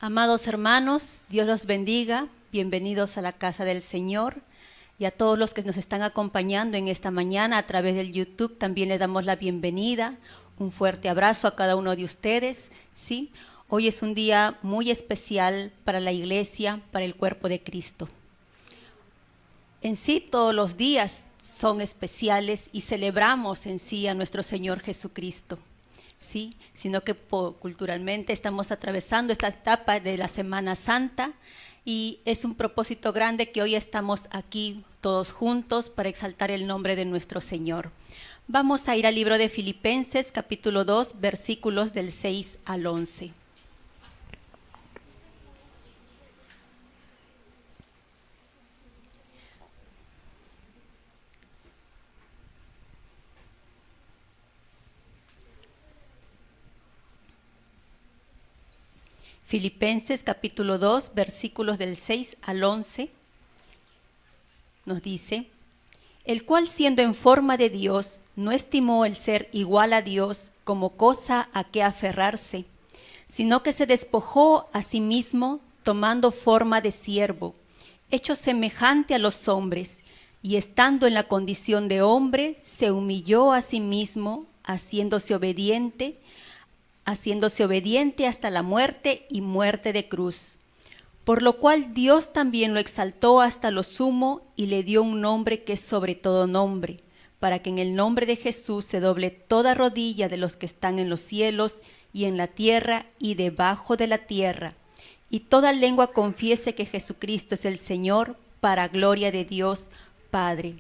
Amados hermanos, Dios los bendiga, bienvenidos a la casa del Señor, y a todos los que nos están acompañando en esta mañana a través del YouTube también les damos la bienvenida, un fuerte abrazo a cada uno de ustedes, ¿sí? Hoy es un día muy especial para la iglesia, para el cuerpo de Cristo. En sí todos los días son especiales y celebramos en sí a nuestro Señor Jesucristo. ¿Sí? Sino que culturalmente estamos atravesando esta etapa de la Semana Santa y es un propósito grande que hoy estamos aquí todos juntos para exaltar el nombre de nuestro Señor. Vamos a ir al libro de Filipenses, capítulo 2, versículos del 6 al 11. Filipenses capítulo 2, versículos del 6 al 11, nos dice: el cual siendo en forma de Dios, no estimó el ser igual a Dios como cosa a que aferrarse, sino que se despojó a sí mismo, tomando forma de siervo, hecho semejante a los hombres, y estando en la condición de hombre, se humilló a sí mismo, haciéndose obediente hasta la muerte y muerte de cruz. Por lo cual Dios también lo exaltó hasta lo sumo y le dio un nombre que es sobre todo nombre, para que en el nombre de Jesús se doble toda rodilla de los que están en los cielos y en la tierra y debajo de la tierra, y toda lengua confiese que Jesucristo es el Señor, para gloria de Dios Padre.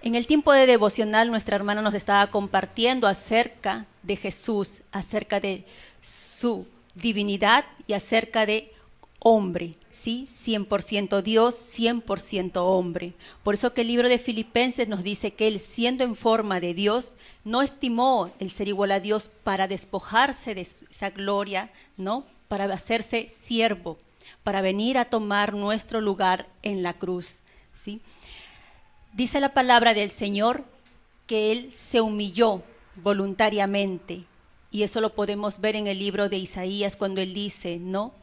En el tiempo de devocional, nuestra hermana nos estaba compartiendo acerca de Jesús, acerca de su divinidad y acerca de hombre, ¿sí? 100% Dios, 100% hombre. Por eso que el libro de Filipenses nos dice que él, siendo en forma de Dios, no estimó el ser igual a Dios para despojarse de esa gloria, ¿no? Para hacerse siervo, para venir a tomar nuestro lugar en la cruz, ¿sí? Dice la palabra del Señor que Él se humilló voluntariamente, y eso lo podemos ver en el libro de Isaías cuando Él dice, ¿no?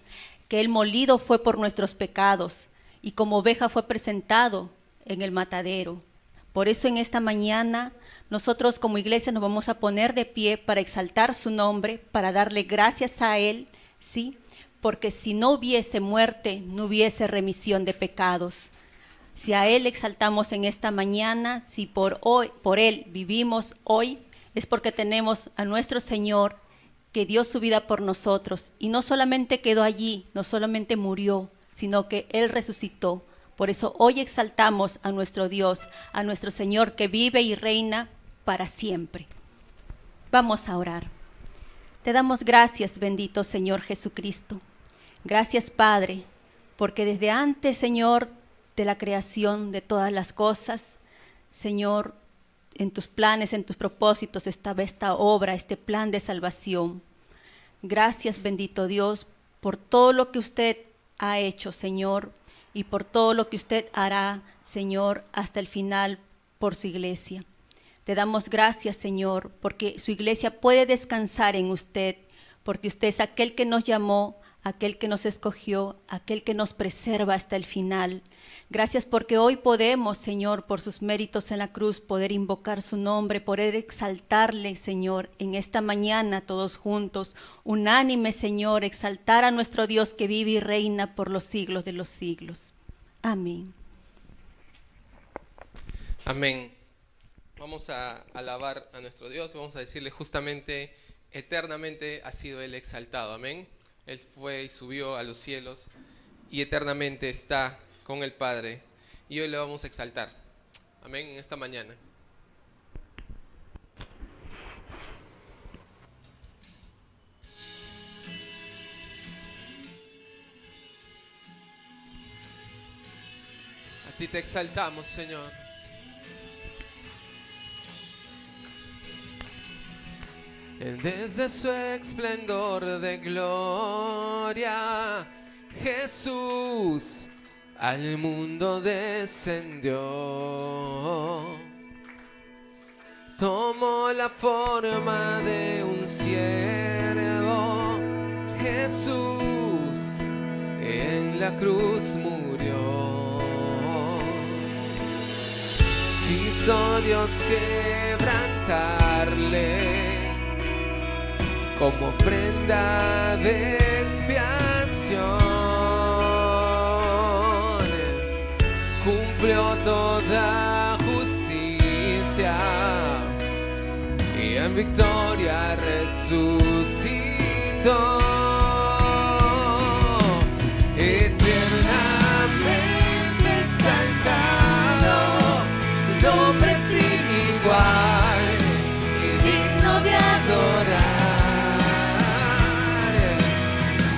Que Él molido fue por nuestros pecados y como oveja fue presentado en el matadero. Por eso en esta mañana nosotros como iglesia nos vamos a poner de pie para exaltar su nombre, para darle gracias a Él, ¿sí? Porque si no hubiese muerte, no hubiese remisión de pecados. Si a Él exaltamos en esta mañana, si por Él vivimos hoy, es porque tenemos a nuestro Señor que dio su vida por nosotros. Y no solamente quedó allí, no solamente murió, sino que Él resucitó. Por eso hoy exaltamos a nuestro Dios, a nuestro Señor que vive y reina para siempre. Vamos a orar. Te damos gracias, bendito Señor Jesucristo. Gracias, Padre, porque desde antes, Señor, de la creación de todas las cosas, Señor, en tus planes, en tus propósitos estaba esta obra, este plan de salvación. Gracias, bendito Dios, por todo lo que usted ha hecho, Señor, y por todo lo que usted hará, Señor, hasta el final por su iglesia. Te damos gracias, Señor, porque su iglesia puede descansar en usted, porque usted es aquel que nos llamó, aquel que nos escogió, aquel que nos preserva hasta el final. Gracias porque hoy podemos, Señor, por sus méritos en la cruz, poder invocar su nombre, poder exaltarle, Señor, en esta mañana todos juntos, unánime, Señor, exaltar a nuestro Dios que vive y reina por los siglos de los siglos. Amén. Amén. Vamos a alabar a nuestro Dios, vamos a decirle justamente, eternamente ha sido Él exaltado. Amén. Él fue y subió a los cielos y eternamente está con el Padre, y hoy le vamos a exaltar. Amén, en esta mañana. A ti te exaltamos, Señor. Desde su esplendor de gloria, Jesús al mundo descendió. Tomó la forma de un siervo, Jesús en la cruz murió. Quiso Dios quebrantarle como ofrenda de expiación. Cumplió toda justicia y en victoria resucitó. Eternamente exaltado, nombre sin igual y digno de adorar.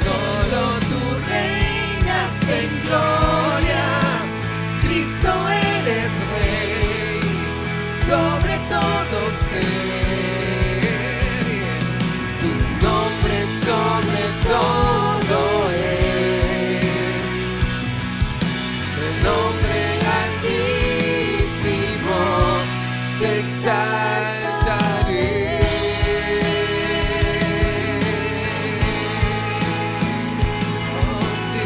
Solo tú reinas en gloria, Cristo eres Rey, sobre todo ser. Tu nombre sobre todo es, el nombre altísimo te exaltaré. Oh, sí,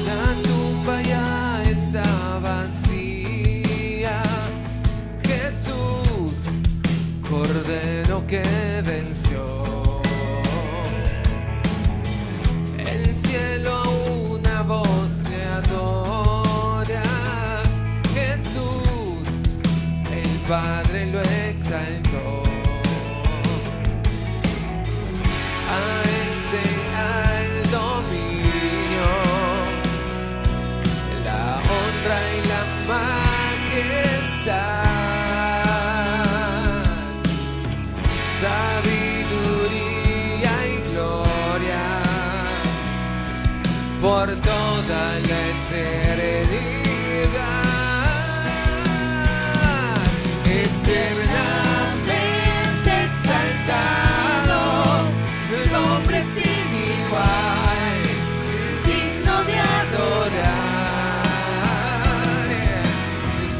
la tumba ya está vacía. Jesús, Cordero que venció. El cielo a una voz que adora. Jesús, el Padre lo exaltó. A él sea el dominio, la honra y la majestad, sabiduría y gloria por toda la eternidad. Eternamente exaltado, nombre sin igual, digno de adorar.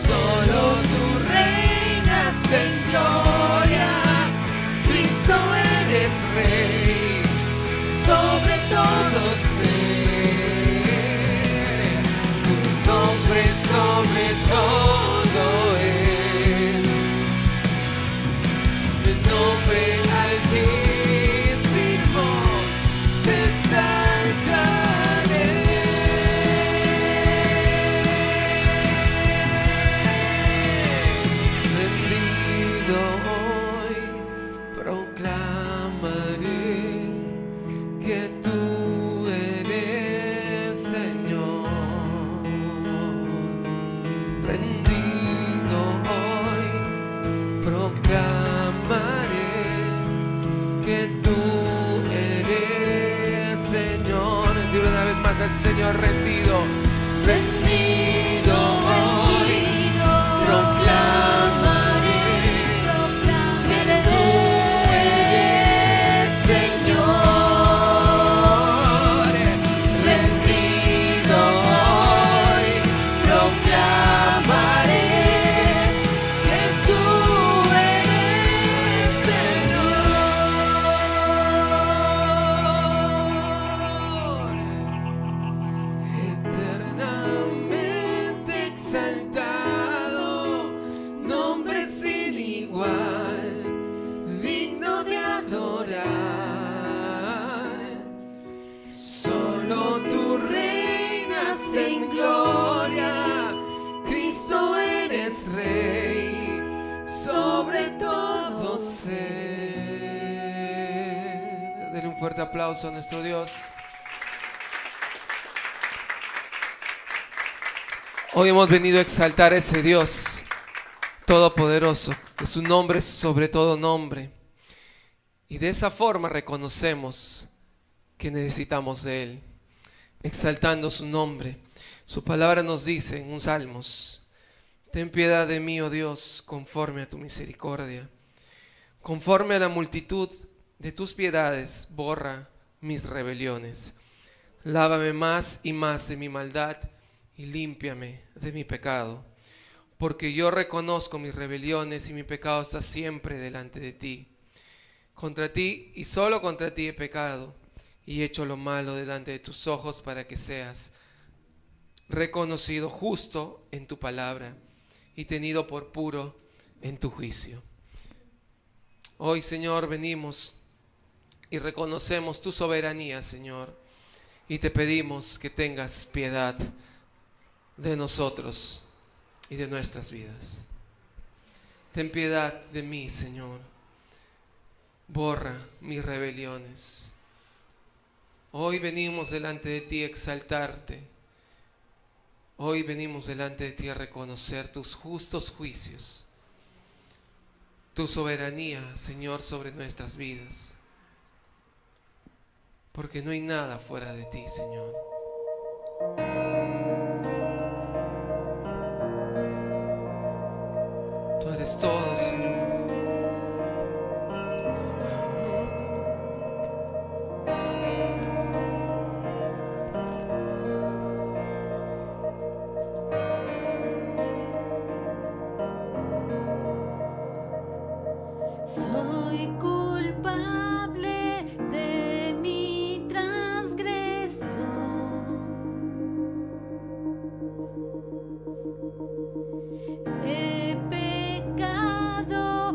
Solo tú reinas en gloria, Cristo eres Rey, sobre todo ser. Tu nombre sobre todo es, el nombre altísimo te exaltaré. Rendido hoy proclamaré que tú eres Señor. Rendido hoy proclamaré que tú eres Señor. Dile una vez más al Señor: rendido, rendido hoy proclamaré que tú eres Señor. Rendido hoy proclamaré que tú eres Señor. Eternamente exaltado, nombre sin igual, digno de adorar. Solo tú reinas en gloria, Cristo eres Rey, sobre todo ser. Denle un fuerte aplauso a nuestro Dios. Hoy hemos venido a exaltar a ese Dios todopoderoso, que su nombre es sobre todo nombre. Y de esa forma reconocemos que necesitamos de Él, exaltando su nombre. Su palabra nos dice en un Salmos: ten piedad de mí, oh Dios, conforme a tu misericordia. Conforme a la multitud de tus piedades, borra mis rebeliones. Lávame más y más de mi maldad y límpiame de mi pecado. porque yo reconozco mis rebeliones y mi pecado está siempre delante de ti. Contra ti y solo contra ti he pecado y he hecho lo malo delante de tus ojos, para que seas reconocido justo en tu palabra y tenido por puro en tu juicio. Hoy, Señor, venimos y reconocemos tu soberanía, Señor, y te pedimos que tengas piedad de nosotros y de nuestras vidas. Ten piedad de mí, Señor. Borra mis rebeliones. Hoy venimos delante de ti a exaltarte. Hoy venimos delante de ti a reconocer tus justos juicios, tu soberanía, Señor, sobre nuestras vidas. Porque no hay nada fuera de ti, Señor. Tú eres todo, Señor. Soy culpable de mi transgresión. He pecado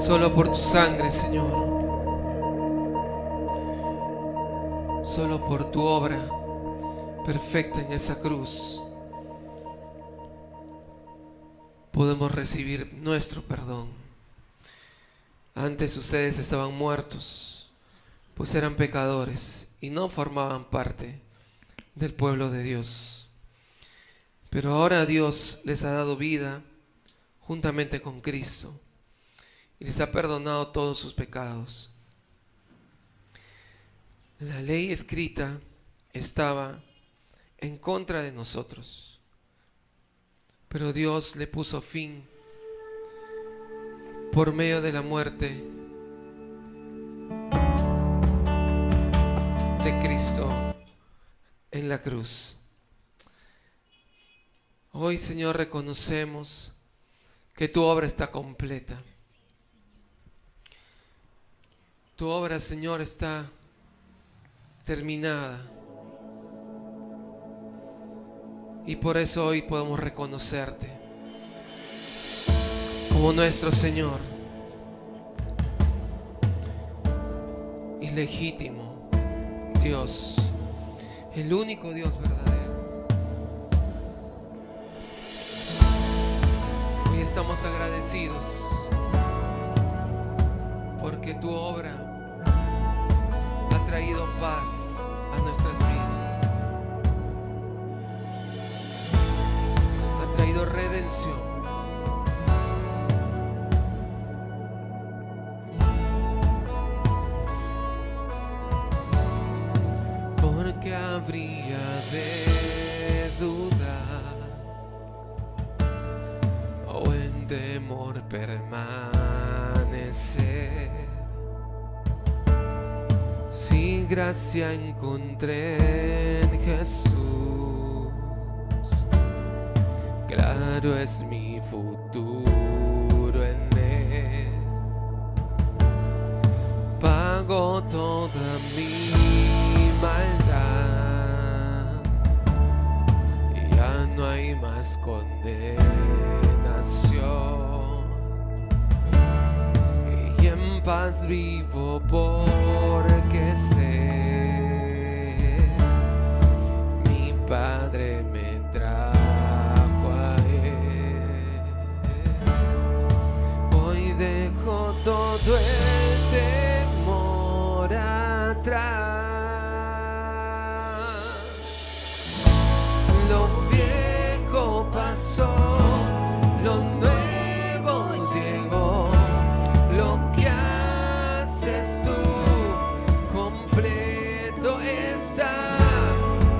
Solo por tu sangre, Señor. Solo por tu obra perfecta en esa cruz podemos recibir nuestro perdón. Antes ustedes estaban muertos, pues eran pecadores y no formaban parte del pueblo de Dios. Pero ahora Dios les ha dado vida juntamente con Cristo y les ha perdonado todos sus pecados. La ley escrita estaba en contra de nosotros, pero Dios le puso fin por medio de la muerte de Cristo en la cruz. Hoy, Señor, reconocemos que tu obra está completa. Tu obra, Señor, está terminada. Y por eso hoy podemos reconocerte como nuestro Señor y legítimo Dios, el único Dios verdadero. Hoy estamos agradecidos porque tu obra ha traído paz a nuestras vidas, ha traído redención. ¿Por qué habría de dudar o en temor permanecer? Si gracia encontré en Jesús, claro es mi futuro en Él. Pago toda mi maldad y ya no hay más condenación. Y en paz vivo porque sé mi Padre me trajo a Él. Hoy dejo todo el temor atrás. Lo viejo pasó, lo nuevo llegó. Lo que haces tú completo está.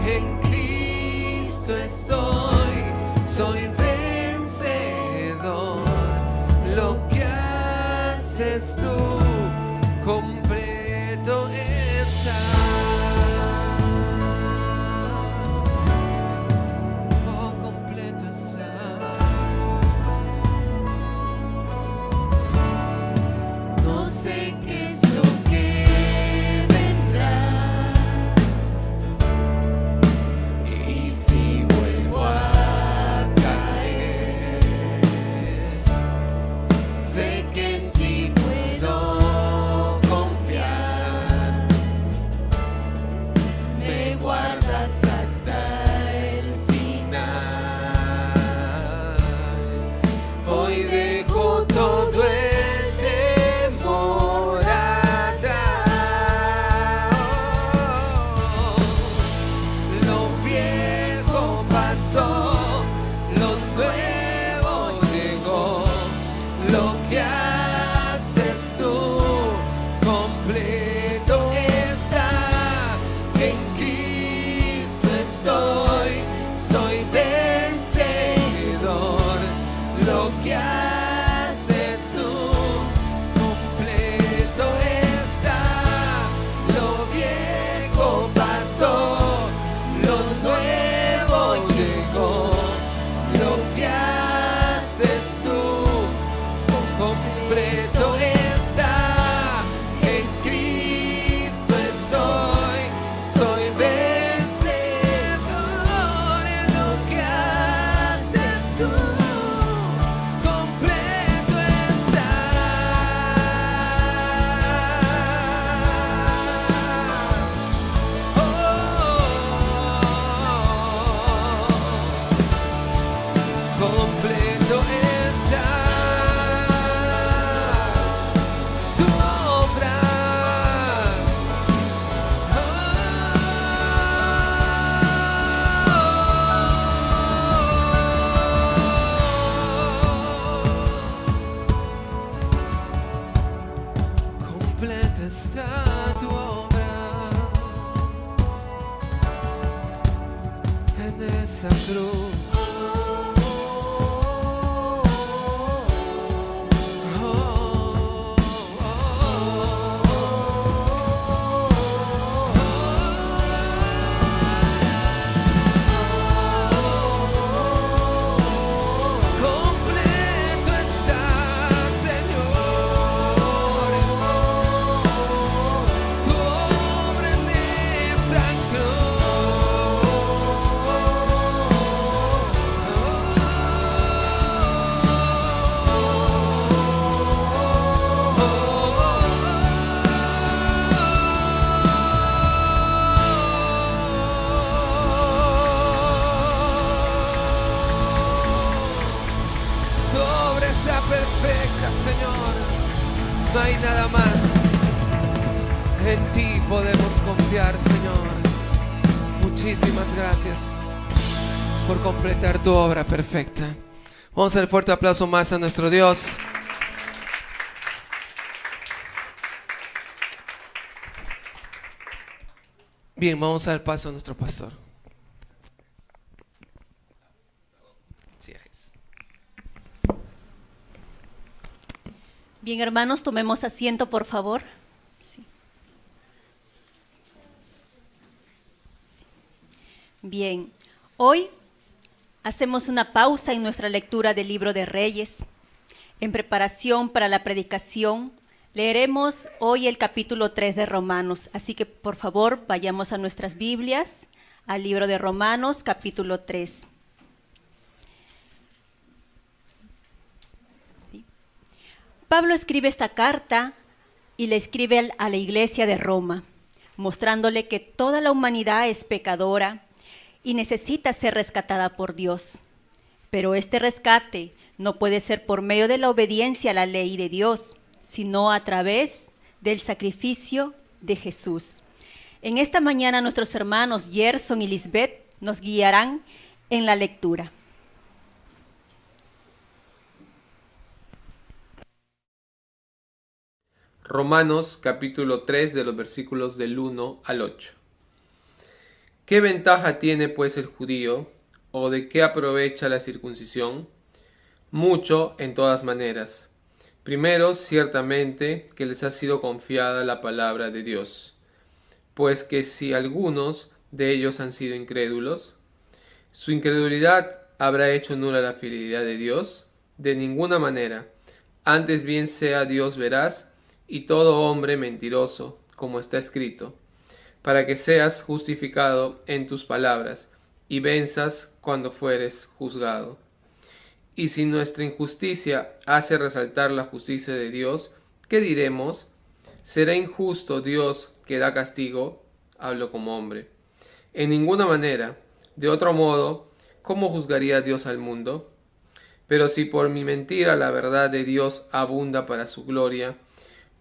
En Cristo estoy, soy vencedor. Lo que haces tú completo está. Oh, completo está. No sé qué es lo que vendrá y si vuelvo a caer. Sé que en ti puedo confiar. Me guardas hasta el final. Hoy dejo todo el temor atrás. Lo viejo pasó, lo nuevo llegó. Lo que haces tú completo está. En Cristo estoy, soy vencedor. Lo que haces tú completo está. Lo viejo pasó, lo nuevo llegó. Lo que haces tú completo está. En Cristo estoy, soy vencedor. esa cruz. Completo está, Señor, tu obra en esa Tu obra está perfecta, Señor. No hay nada más. En ti podemos confiar, Señor. Muchísimas gracias por completar tu obra perfecta. Vamos a dar un fuerte aplauso más a nuestro Dios. Bien, vamos a dar paso a nuestro pastor. Sí, Jesús. Bien, hermanos, tomemos asiento, por favor. Sí. Bien, hoy hacemos una pausa en nuestra lectura del libro de Reyes. En preparación para la predicación, leeremos hoy el capítulo 3 de Romanos. Así que, por favor, vayamos a nuestras Biblias, al libro de Romanos, capítulo 3. Pablo escribe esta carta y le escribe a la iglesia de Roma, mostrándole que toda la humanidad es pecadora y necesita ser rescatada por Dios. Pero este rescate no puede ser por medio de la obediencia a la ley de Dios, sino a través del sacrificio de Jesús. En esta mañana nuestros hermanos Gerson y Lisbeth nos guiarán en la lectura. Romanos capítulo 3 de los versículos del 1 al 8. ¿Qué ventaja tiene pues el judío, o de qué aprovecha la circuncisión? Mucho en todas maneras. Primero, ciertamente, que les ha sido confiada la palabra de Dios, pues que si algunos de ellos han sido incrédulos, ¿su incredulidad habrá hecho nula la fidelidad de Dios? De ninguna manera. Antes bien sea Dios veraz y todo hombre mentiroso, como está escrito, para que seas justificado en tus palabras y venzas cuando fueres juzgado. Y si nuestra injusticia hace resaltar la justicia de Dios, ¿qué diremos? ¿Será injusto Dios que da castigo? Hablo como hombre. En ninguna manera. De otro modo, ¿cómo juzgaría Dios al mundo? Pero si por mi mentira la verdad de Dios abunda para su gloria,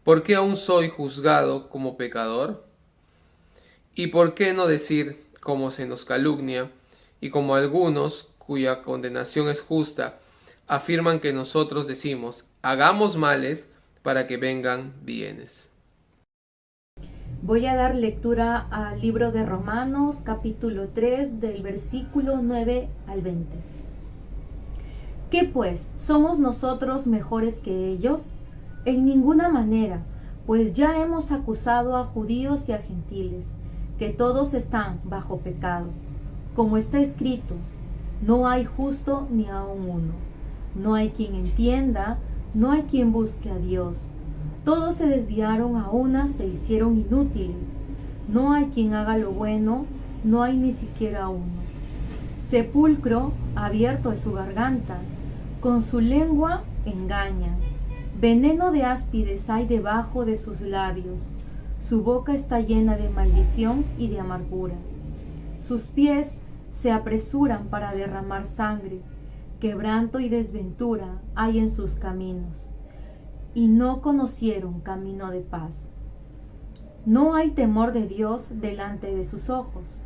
¿por qué aún soy juzgado como pecador? ¿Y por qué no decir, como se nos calumnia, y como algunos, cuya condenación es justa, afirman que nosotros decimos, hagamos males para que vengan bienes? Voy a dar lectura al libro de Romanos, capítulo 3, del versículo 9 al 20. ¿Qué pues? ¿Somos nosotros mejores que ellos? En ninguna manera, pues ya hemos acusado a judíos y a gentiles, que todos están bajo pecado. Como está escrito, no hay justo ni aun uno. No hay quien entienda, no hay quien busque a Dios. Todos se desviaron, a una se hicieron inútiles. No hay quien haga lo bueno, no hay ni siquiera uno. Sepulcro abierto es su garganta, con su lengua engaña. Veneno de áspides hay debajo de sus labios. Su boca está llena de maldición y de amargura. Sus pies se apresuran para derramar sangre. Quebranto y desventura hay en sus caminos, y no conocieron camino de paz. No hay temor de Dios delante de sus ojos,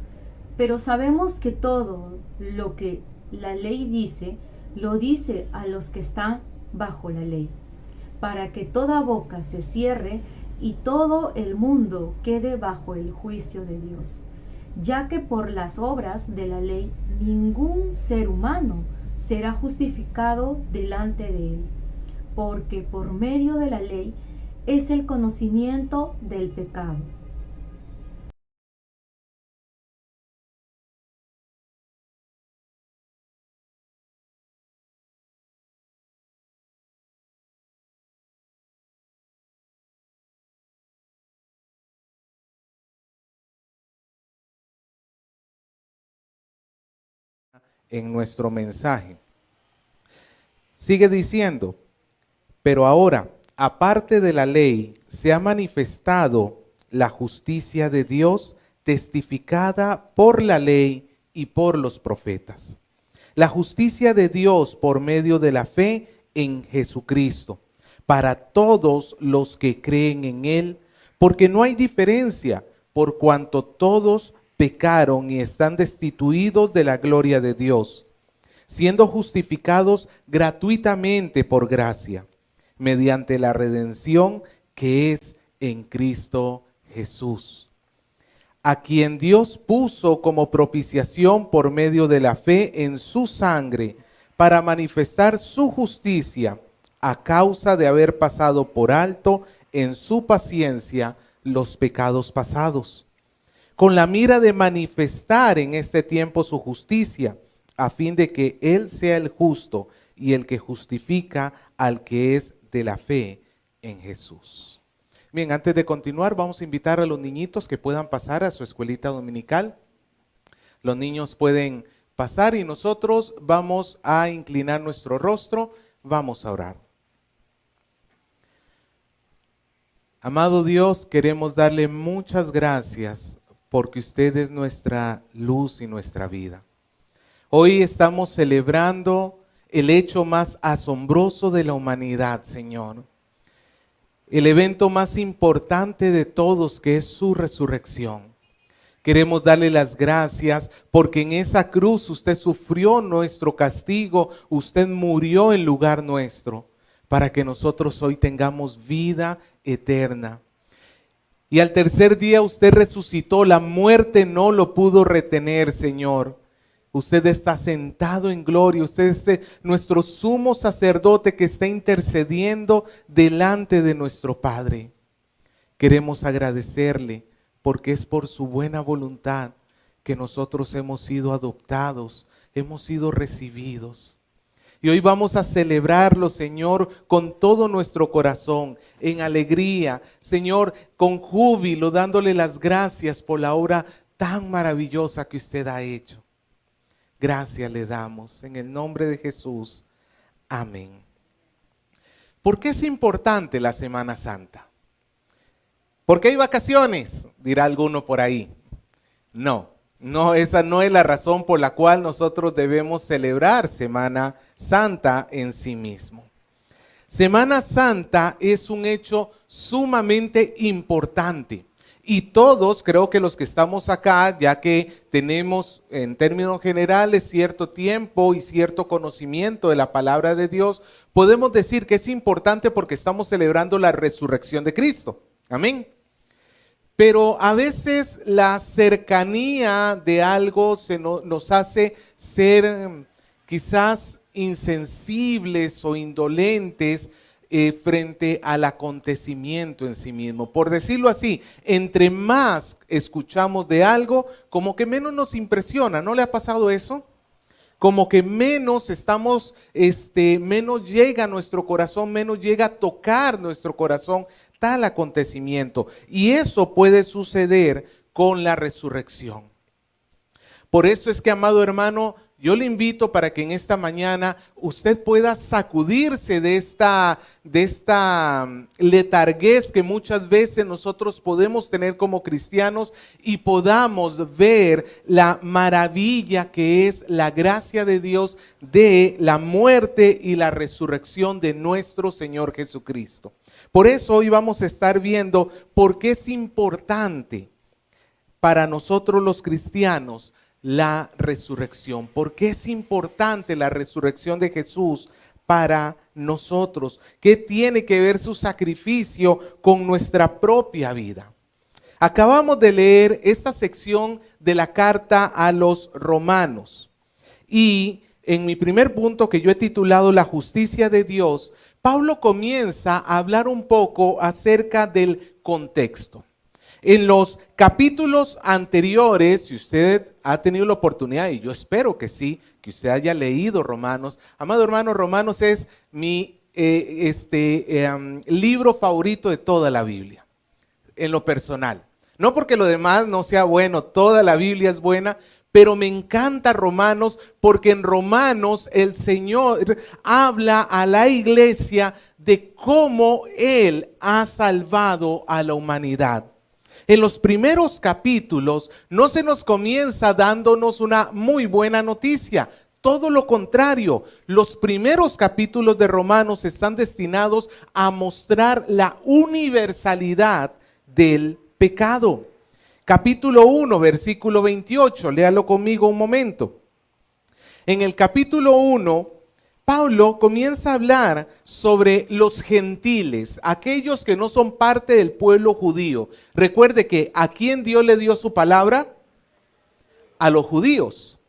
pero sabemos que todo lo que la ley dice, lo dice a los que están bajo la ley, para que toda boca se cierre y todo el mundo quede bajo el juicio de Dios, ya que por las obras de la ley ningún ser humano será justificado delante de él, porque por medio de la ley es el conocimiento del pecado. En nuestro mensaje. Sigue diciendo, pero ahora, aparte de la ley, se ha manifestado la justicia de Dios testificada por la ley y por los profetas. La justicia de Dios por medio de la fe en Jesucristo, para todos los que creen en Él, porque no hay diferencia, por cuanto todos pecaron y están destituidos de la gloria de Dios, siendo justificados gratuitamente por gracia, mediante la redención que es en Cristo Jesús, a quien Dios puso como propiciación por medio de la fe en su sangre, para manifestar su justicia a causa de haber pasado por alto en su paciencia los pecados pasados, con la mira de manifestar en este tiempo su justicia, a fin de que Él sea el justo y el que justifica al que es de la fe en Jesús. Bien, antes de continuar, vamos a invitar a los niñitos que puedan pasar a su escuelita dominical. Los niños pueden pasar y nosotros vamos a inclinar nuestro rostro, vamos a orar. Amado Dios, queremos darle muchas gracias porque usted es nuestra luz y nuestra vida. Hoy estamos celebrando el hecho más asombroso de la humanidad, Señor. El evento más importante de todos, que es su resurrección. Queremos darle las gracias porque en esa cruz usted sufrió nuestro castigo, usted murió en lugar nuestro, para que nosotros hoy tengamos vida eterna. Y al tercer día usted resucitó, la muerte no lo pudo retener, Señor. Usted está sentado en gloria, usted es nuestro sumo sacerdote que está intercediendo delante de nuestro Padre. Queremos agradecerle porque es por su buena voluntad que nosotros hemos sido adoptados, hemos sido recibidos. Y hoy vamos a celebrarlo, Señor, con todo nuestro corazón, en alegría, Señor, con júbilo, dándole las gracias por la obra tan maravillosa que usted ha hecho. Gracias le damos en el nombre de Jesús. Amén. ¿Por qué es importante la Semana Santa? ¿Por qué hay vacaciones? Dirá alguno por ahí. No, esa no es la razón por la cual nosotros debemos celebrar Semana Santa en sí mismo. Semana Santa es un hecho sumamente importante. Y todos, creo que los que estamos acá, ya que tenemos en términos generales cierto tiempo y cierto conocimiento de la palabra de Dios, podemos decir que es importante porque estamos celebrando la resurrección de Cristo. Amén. Pero a veces la cercanía de algo nos hace ser quizás insensibles o indolentes frente al acontecimiento en sí mismo. Por decirlo así, entre más escuchamos de algo, como que menos nos impresiona. ¿No le ha pasado eso? Como que menos estamos, menos llega a nuestro corazón, menos llega a tocar nuestro corazón tal acontecimiento. Y eso puede suceder con la resurrección. Por eso es que, amado hermano, yo le invito para que en esta mañana usted pueda sacudirse de esta letarguez que muchas veces nosotros podemos tener como cristianos y podamos ver la maravilla que es la gracia de Dios de la muerte y la resurrección de nuestro Señor Jesucristo. Por eso hoy vamos a estar viendo por qué es importante para nosotros los cristianos la resurrección. ¿Por qué es importante la resurrección de Jesús para nosotros? ¿Qué tiene que ver su sacrificio con nuestra propia vida? Acabamos de leer esta sección de la carta a los Romanos. Y en mi primer punto, que yo he titulado La justicia de Dios, Pablo comienza a hablar un poco acerca del contexto. En los capítulos anteriores, si usted ha tenido la oportunidad, y yo espero que sí, que usted haya leído Romanos. Amado hermano, Romanos es mi libro favorito de toda la Biblia, en lo personal. No porque lo demás no sea bueno, toda la Biblia es buena, pero me encanta Romanos porque en Romanos el Señor habla a la iglesia de cómo Él ha salvado a la humanidad. En los primeros capítulos no se nos comienza dándonos una muy buena noticia. Todo lo contrario, los primeros capítulos de Romanos están destinados a mostrar la universalidad del pecado. Capítulo 1, versículo 28, léalo conmigo un momento. En el capítulo 1, Pablo comienza a hablar sobre los gentiles, aquellos que no son parte del pueblo judío. Recuerde que ¿a quién Dios le dio su palabra? A los judíos.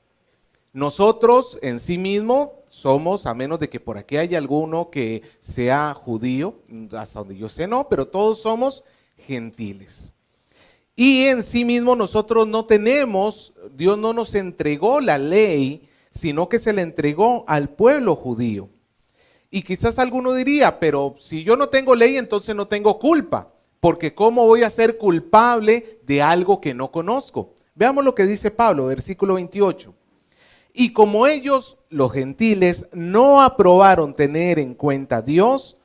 Nosotros en sí mismo somos, a menos de que por aquí haya alguno que sea judío, hasta donde yo sé no, pero todos somos gentiles. Y en sí mismo nosotros no tenemos, Dios no nos entregó la ley, sino que se le entregó al pueblo judío. Y quizás alguno diría, pero si yo no tengo ley, entonces no tengo culpa, porque ¿cómo voy a ser culpable de algo que no conozco? Veamos lo que dice Pablo, versículo 28. Y como ellos, los gentiles, no aprobaron tener en cuenta a Dios,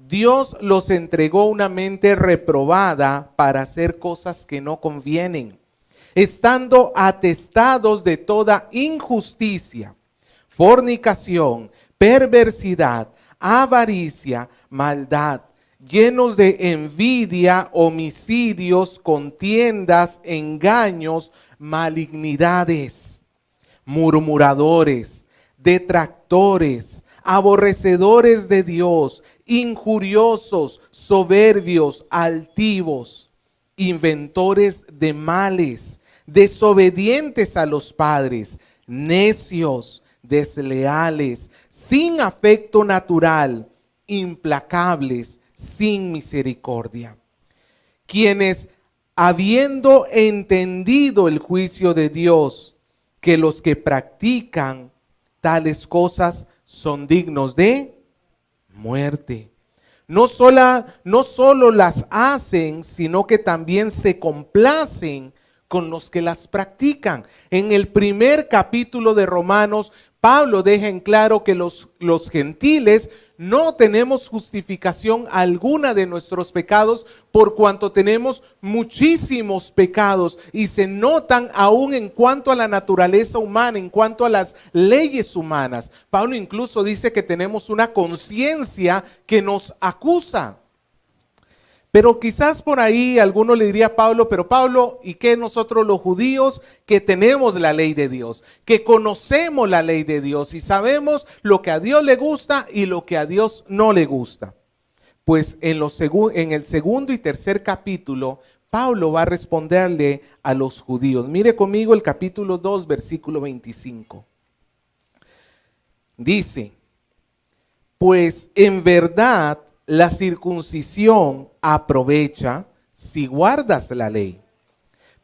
Dios los entregó una mente reprobada para hacer cosas que no convienen, estando atestados de toda injusticia, fornicación, perversidad, avaricia, maldad, llenos de envidia, homicidios, contiendas, engaños, malignidades, murmuradores, detractores, aborrecedores de Dios, injuriosos, soberbios, altivos, inventores de males, desobedientes a los padres, necios, desleales, sin afecto natural, implacables, sin misericordia, quienes, habiendo entendido el juicio de Dios, que los que practican tales cosas son dignos de muerte. No solo las hacen, sino que también se complacen con los que las practican. En el primer capítulo de Romanos, Pablo deja en claro que los gentiles no tenemos justificación alguna de nuestros pecados por cuanto tenemos muchísimos pecados y se notan aún en cuanto a la naturaleza humana, en cuanto a las leyes humanas. Pablo incluso dice que tenemos una conciencia que nos acusa. Pero quizás por ahí alguno le diría a Pablo, pero Pablo, ¿y qué nosotros los judíos que tenemos la ley de Dios? Que conocemos la ley de Dios y sabemos lo que a Dios le gusta y lo que a Dios no le gusta. Pues en el segundo y tercer capítulo, Pablo va a responderle a los judíos. Mire conmigo el capítulo 2, versículo 25. Dice, pues en verdad la circuncisión aprovecha si guardas la ley.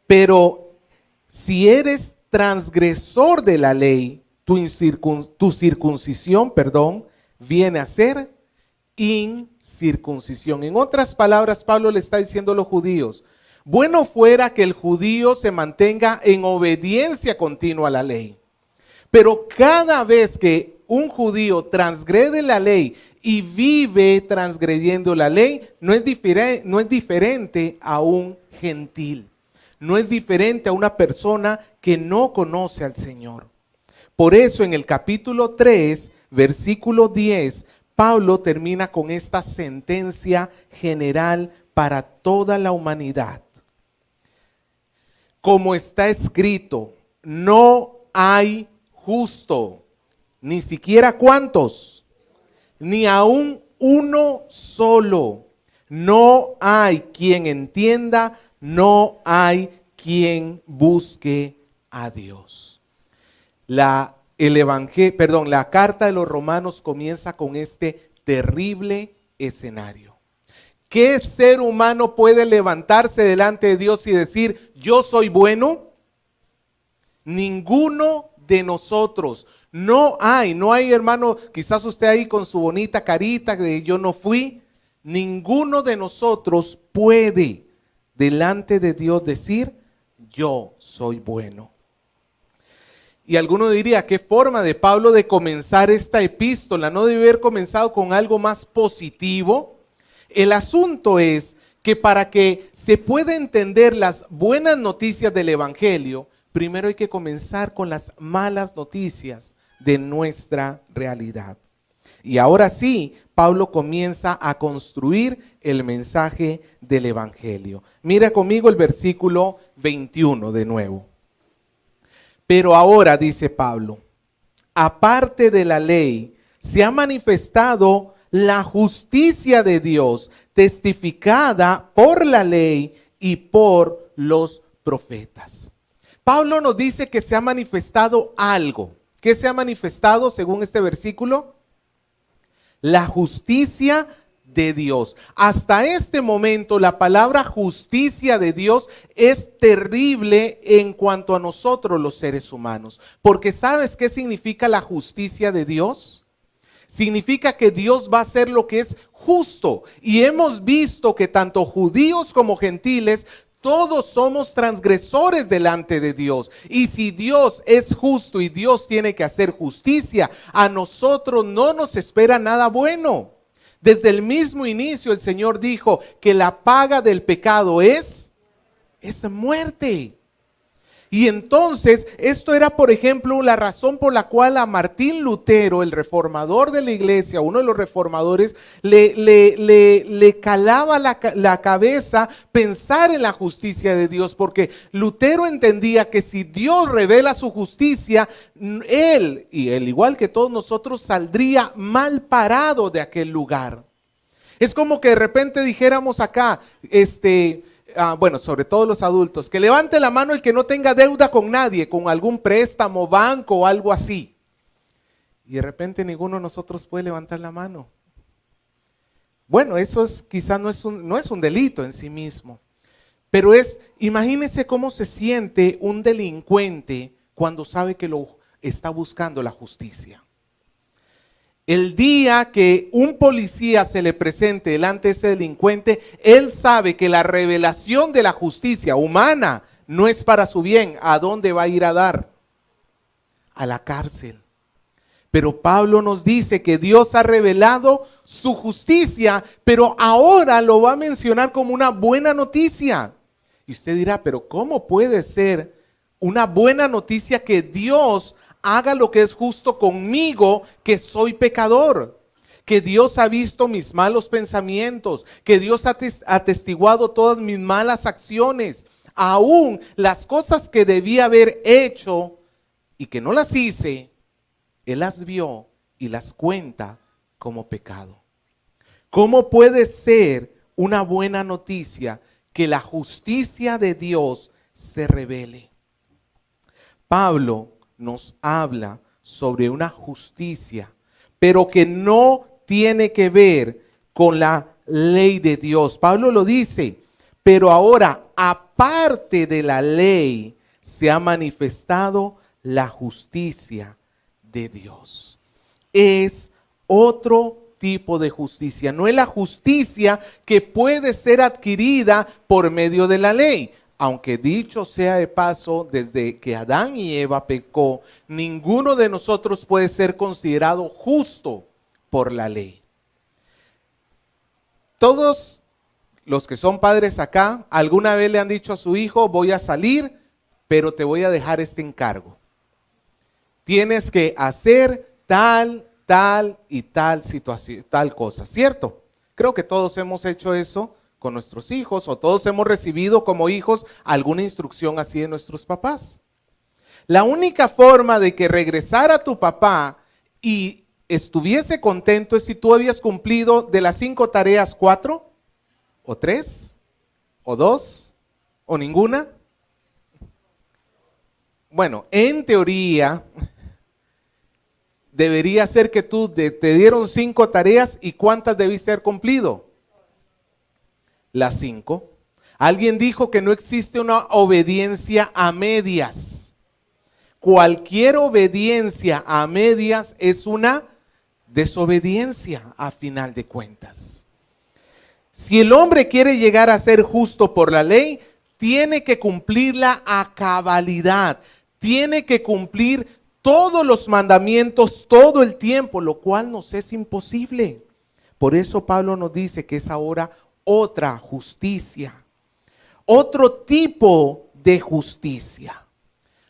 Pero si eres transgresor de la ley, tu circuncisión, viene a ser incircuncisión. En otras palabras, Pablo le está diciendo a los judíos, bueno fuera que el judío se mantenga en obediencia continua a la ley. Pero cada vez que un judío transgrede la ley y vive transgrediendo la ley, no es diferente a un gentil. No es diferente a una persona que no conoce al Señor. Por eso en el capítulo 3, versículo 10, Pablo termina con esta sentencia general para toda la humanidad. Como está escrito, no hay justo, ni siquiera ¿cuántos? Ni aún uno solo. No hay quien entienda, no hay quien busque a Dios. La la carta de los Romanos comienza con este terrible escenario. ¿Qué ser humano puede levantarse delante de Dios y decir, yo soy bueno? Ninguno de nosotros. No hay, hermano, quizás usted ahí con su bonita carita de yo no fui. Ninguno de nosotros puede delante de Dios decir, yo soy bueno. Y alguno diría, ¿qué forma de Pablo de comenzar esta epístola? ¿No debe haber comenzado con algo más positivo? El asunto es que para que se pueda entender las buenas noticias del Evangelio, primero hay que comenzar con las malas noticias de nuestra realidad. Y ahora sí, Pablo comienza a construir el mensaje del Evangelio. Mira conmigo el versículo 21 de nuevo. Pero ahora, dice Pablo, aparte de la ley, se ha manifestado la justicia de Dios, testificada por la ley y por los profetas. Pablo nos dice que se ha manifestado algo. ¿Qué se ha manifestado según este versículo? La justicia de Dios. Hasta este momento la palabra justicia de Dios es terrible en cuanto a nosotros los seres humanos. Porque ¿sabes qué significa la justicia de Dios? Significa que Dios va a hacer lo que es justo. Y hemos visto que tanto judíos como gentiles, todos somos transgresores delante de Dios. Y si Dios es justo y Dios tiene que hacer justicia, a nosotros no nos espera nada bueno. Desde el mismo inicio el Señor dijo que la paga del pecado es muerte. Y entonces esto era, por ejemplo, la razón por la cual a Martín Lutero, el reformador de la iglesia, uno de los reformadores, le calaba la cabeza pensar en la justicia de Dios, porque Lutero entendía que si Dios revela su justicia, él, y él igual que todos nosotros, saldría mal parado de aquel lugar. Es como que de repente dijéramos acá, bueno, sobre todo los adultos, que levante la mano el que no tenga deuda con nadie, con algún préstamo, banco o algo así. Y de repente ninguno de nosotros puede levantar la mano. Bueno, eso quizás no es un delito en sí mismo, pero imagínense cómo se siente un delincuente cuando sabe que lo está buscando la justicia. El día que un policía se le presente delante de ese delincuente, él sabe que la revelación de la justicia humana no es para su bien. ¿A dónde va a ir a dar? A la cárcel. Pero Pablo nos dice que Dios ha revelado su justicia, pero ahora lo va a mencionar como una buena noticia. Y usted dirá, pero ¿cómo puede ser una buena noticia que Dios haga lo que es justo conmigo, que soy pecador? Que Dios ha visto mis malos pensamientos, que Dios ha atestiguado todas mis malas acciones, aún las cosas que debía haber hecho y que no las hice, Él las vio y las cuenta como pecado. ¿Cómo puede ser una buena noticia que la justicia de Dios se revele? Pablo nos habla sobre una justicia, pero que no tiene que ver con la ley de Dios. Pablo lo dice, pero ahora, aparte de la ley, se ha manifestado la justicia de Dios. Es otro tipo de justicia, no es la justicia que puede ser adquirida por medio de la ley. Aunque dicho sea de paso, desde que Adán y Eva pecó, ninguno de nosotros puede ser considerado justo por la ley. Todos los que son padres acá, alguna vez le han dicho a su hijo, voy a salir, pero te voy a dejar este encargo. Tienes que hacer tal y tal situación, tal cosa, ¿cierto? Creo que todos hemos hecho eso con nuestros hijos, o todos hemos recibido como hijos alguna instrucción así de nuestros papás. La única forma de que regresara tu papá y estuviese contento es si tú habías cumplido de las 5 tareas 4, o 3, o 2, o ninguna. Bueno, en teoría, debería ser que te dieron 5 tareas y ¿cuántas debiste haber cumplido? Las 5. Alguien dijo que no existe una obediencia a medias. Cualquier obediencia a medias es una desobediencia a final de cuentas. Si el hombre quiere llegar a ser justo por la ley, tiene que cumplirla a cabalidad, tiene que cumplir todos los mandamientos todo el tiempo, lo cual nos es imposible. Por eso Pablo nos dice que es ahora otra justicia, otro tipo de justicia.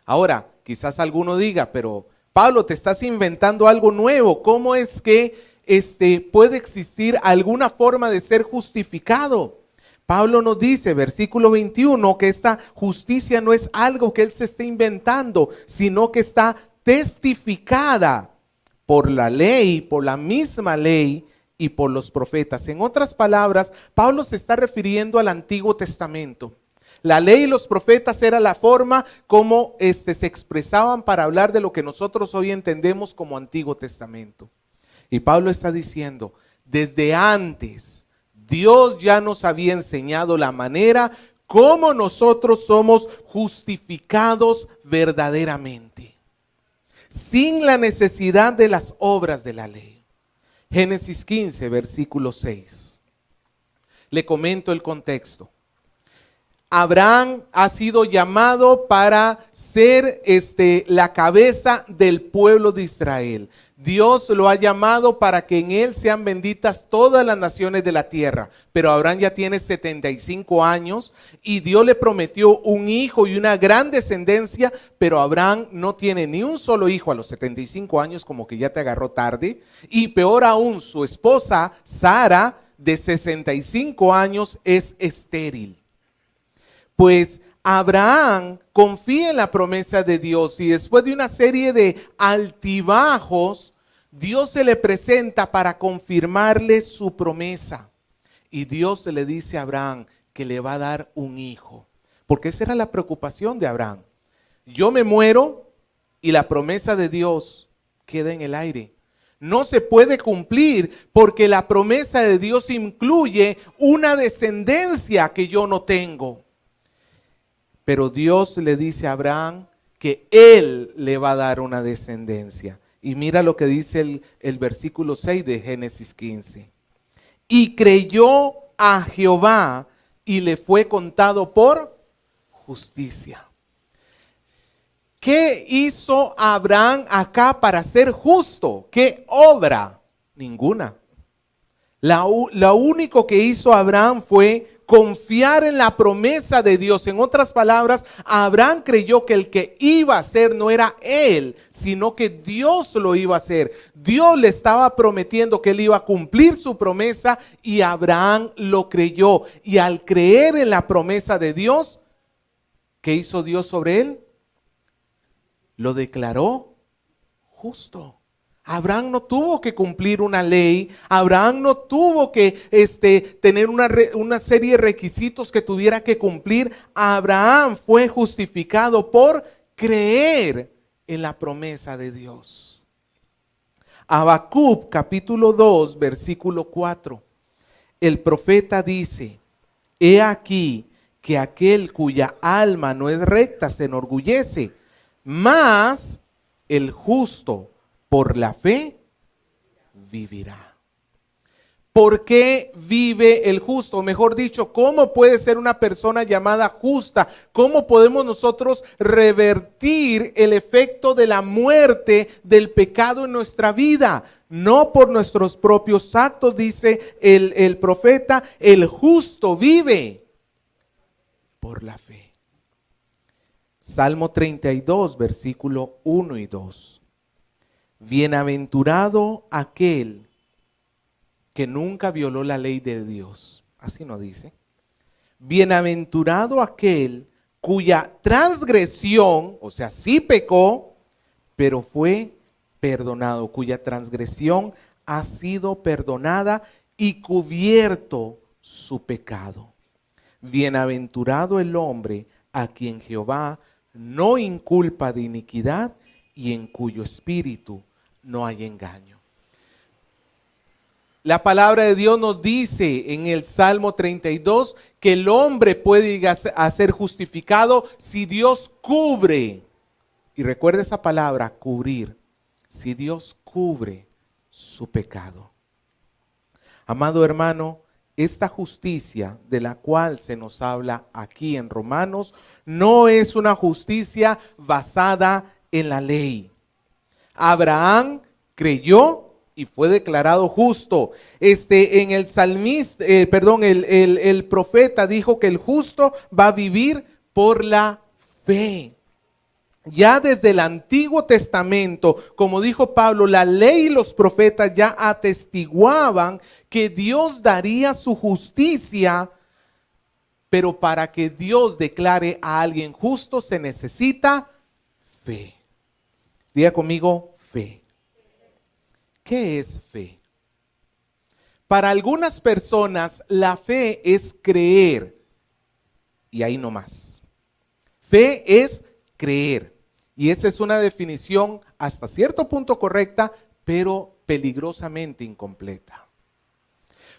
Ahora, quizás alguno diga, pero Pablo, te estás inventando algo nuevo. ¿Cómo es que puede existir alguna forma de ser justificado? Pablo nos dice, versículo 21, que esta justicia no es algo que él se esté inventando, sino que está testificada por la ley, por la misma ley y por los profetas. En otras palabras, Pablo se está refiriendo al Antiguo Testamento. La ley y los profetas era la forma como se expresaban para hablar de lo que nosotros hoy entendemos como Antiguo Testamento. Y Pablo está diciendo, desde antes, Dios ya nos había enseñado la manera como nosotros somos justificados verdaderamente, sin la necesidad de las obras de la ley. Génesis 15, versículo 6. Le comento el contexto. Abraham ha sido llamado para ser la cabeza del pueblo de Israel. Dios lo ha llamado para que en él sean benditas todas las naciones de la tierra. Pero Abraham ya tiene 75 años y Dios le prometió un hijo y una gran descendencia, pero Abraham no tiene ni un solo hijo a los 75 años, como que ya te agarró tarde. Y peor aún, su esposa Sara, de 65 años, es estéril. Pues Abraham confía en la promesa de Dios y después de una serie de altibajos, Dios se le presenta para confirmarle su promesa. Y Dios le dice a Abraham que le va a dar un hijo. Porque esa era la preocupación de Abraham. Yo me muero y la promesa de Dios queda en el aire. No se puede cumplir porque la promesa de Dios incluye una descendencia que yo no tengo. Pero Dios le dice a Abraham que él le va a dar una descendencia. Y mira lo que dice el versículo 6 de Génesis 15. Y creyó a Jehová y le fue contado por justicia. ¿Qué hizo Abraham acá para ser justo? ¿Qué obra? Ninguna. Lo único que hizo Abraham fue confiar en la promesa de Dios. En otras palabras, Abraham creyó que el que iba a hacer no era él, sino que Dios lo iba a hacer. Dios le estaba prometiendo que él iba a cumplir su promesa y Abraham lo creyó. Y al creer en la promesa de Dios, ¿qué hizo Dios sobre él? Lo declaró justo. Abraham no tuvo que cumplir una ley, Abraham no tuvo que tener una serie de requisitos que tuviera que cumplir. Abraham fue justificado por creer en la promesa de Dios. Habacuc capítulo 2 versículo 4. El profeta dice, he aquí que aquel cuya alma no es recta se enorgullece, mas el justo por la fe vivirá. ¿Por qué vive el justo? Mejor dicho, ¿cómo puede ser una persona llamada justa? ¿Cómo podemos nosotros revertir el efecto de la muerte del pecado en nuestra vida? No por nuestros propios actos, dice el profeta, el justo vive por la fe. Salmo 32, versículo 1 y 2. Bienaventurado aquel que nunca violó la ley de Dios. Así no dice. Bienaventurado aquel cuya transgresión, o sea, sí pecó, pero fue perdonado, cuya transgresión ha sido perdonada y cubierto su pecado. Bienaventurado el hombre a quien Jehová no inculpa de iniquidad y en cuyo espíritu no hay engaño. La palabra de Dios nos dice en el Salmo 32 que el hombre puede llegar a ser justificado si Dios cubre. Y recuerda esa palabra, cubrir. Si Dios cubre su pecado. Amado hermano, esta justicia de la cual se nos habla aquí en Romanos no es una justicia basada en la ley. Abraham creyó y fue declarado justo. En el salmista, el profeta dijo que el justo va a vivir por la fe. Ya desde el Antiguo Testamento, como dijo Pablo, la ley y los profetas ya atestiguaban que Dios daría su justicia, pero para que Dios declare a alguien justo se necesita fe. Diga conmigo, fe. ¿Qué es fe? Para algunas personas la fe es creer, y ahí no más. Fe es creer. Y esa es una definición hasta cierto punto correcta, pero peligrosamente incompleta.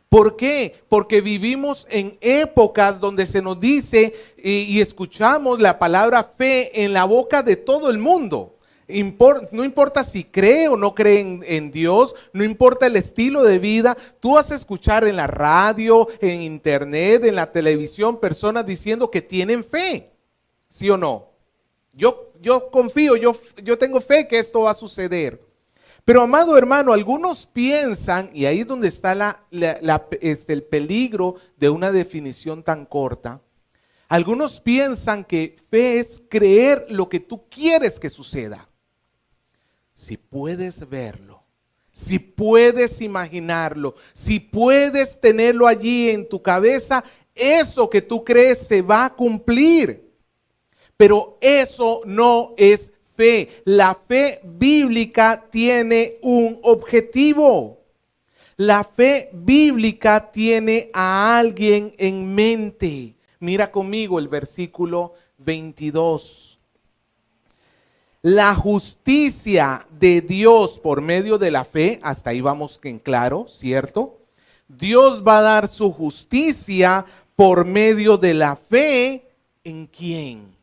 ¿Por qué? Porque vivimos en épocas donde se nos dice y escuchamos la palabra fe en la boca de todo el mundo. No importa si cree o no cree en Dios, no importa el estilo de vida, tú vas a escuchar en la radio, en internet, en la televisión, personas diciendo que tienen fe, ¿sí o no? Yo confío, yo tengo fe que esto va a suceder. Pero amado hermano, algunos piensan, y ahí es donde está el peligro de una definición tan corta, algunos piensan que fe es creer lo que tú quieres que suceda. Si puedes verlo, si puedes imaginarlo, si puedes tenerlo allí en tu cabeza, eso que tú crees se va a cumplir. Pero eso no es fe. La fe bíblica tiene un objetivo. La fe bíblica tiene a alguien en mente. Mira conmigo el versículo 22. La justicia de Dios por medio de la fe, hasta ahí vamos en claro, ¿cierto? Dios va a dar su justicia por medio de la fe. ¿En quién?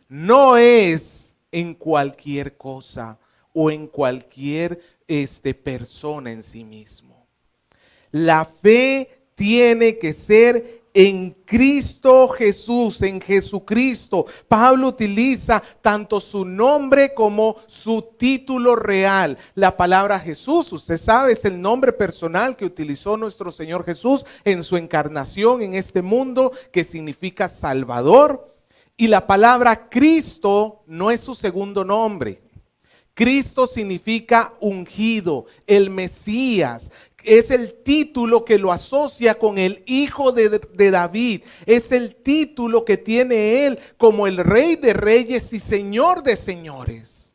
No es en cualquier cosa o en cualquier persona en sí mismo. La fe tiene que ser en Cristo Jesús, en Jesucristo. Pablo utiliza tanto su nombre como su título real. La palabra Jesús, usted sabe, es el nombre personal que utilizó nuestro Señor Jesús en su encarnación en este mundo, que significa Salvador. Y la palabra Cristo no es su segundo nombre. Cristo significa ungido, el Mesías. Es el título que lo asocia con el hijo de David. Es el título que tiene él como el Rey de Reyes y Señor de Señores.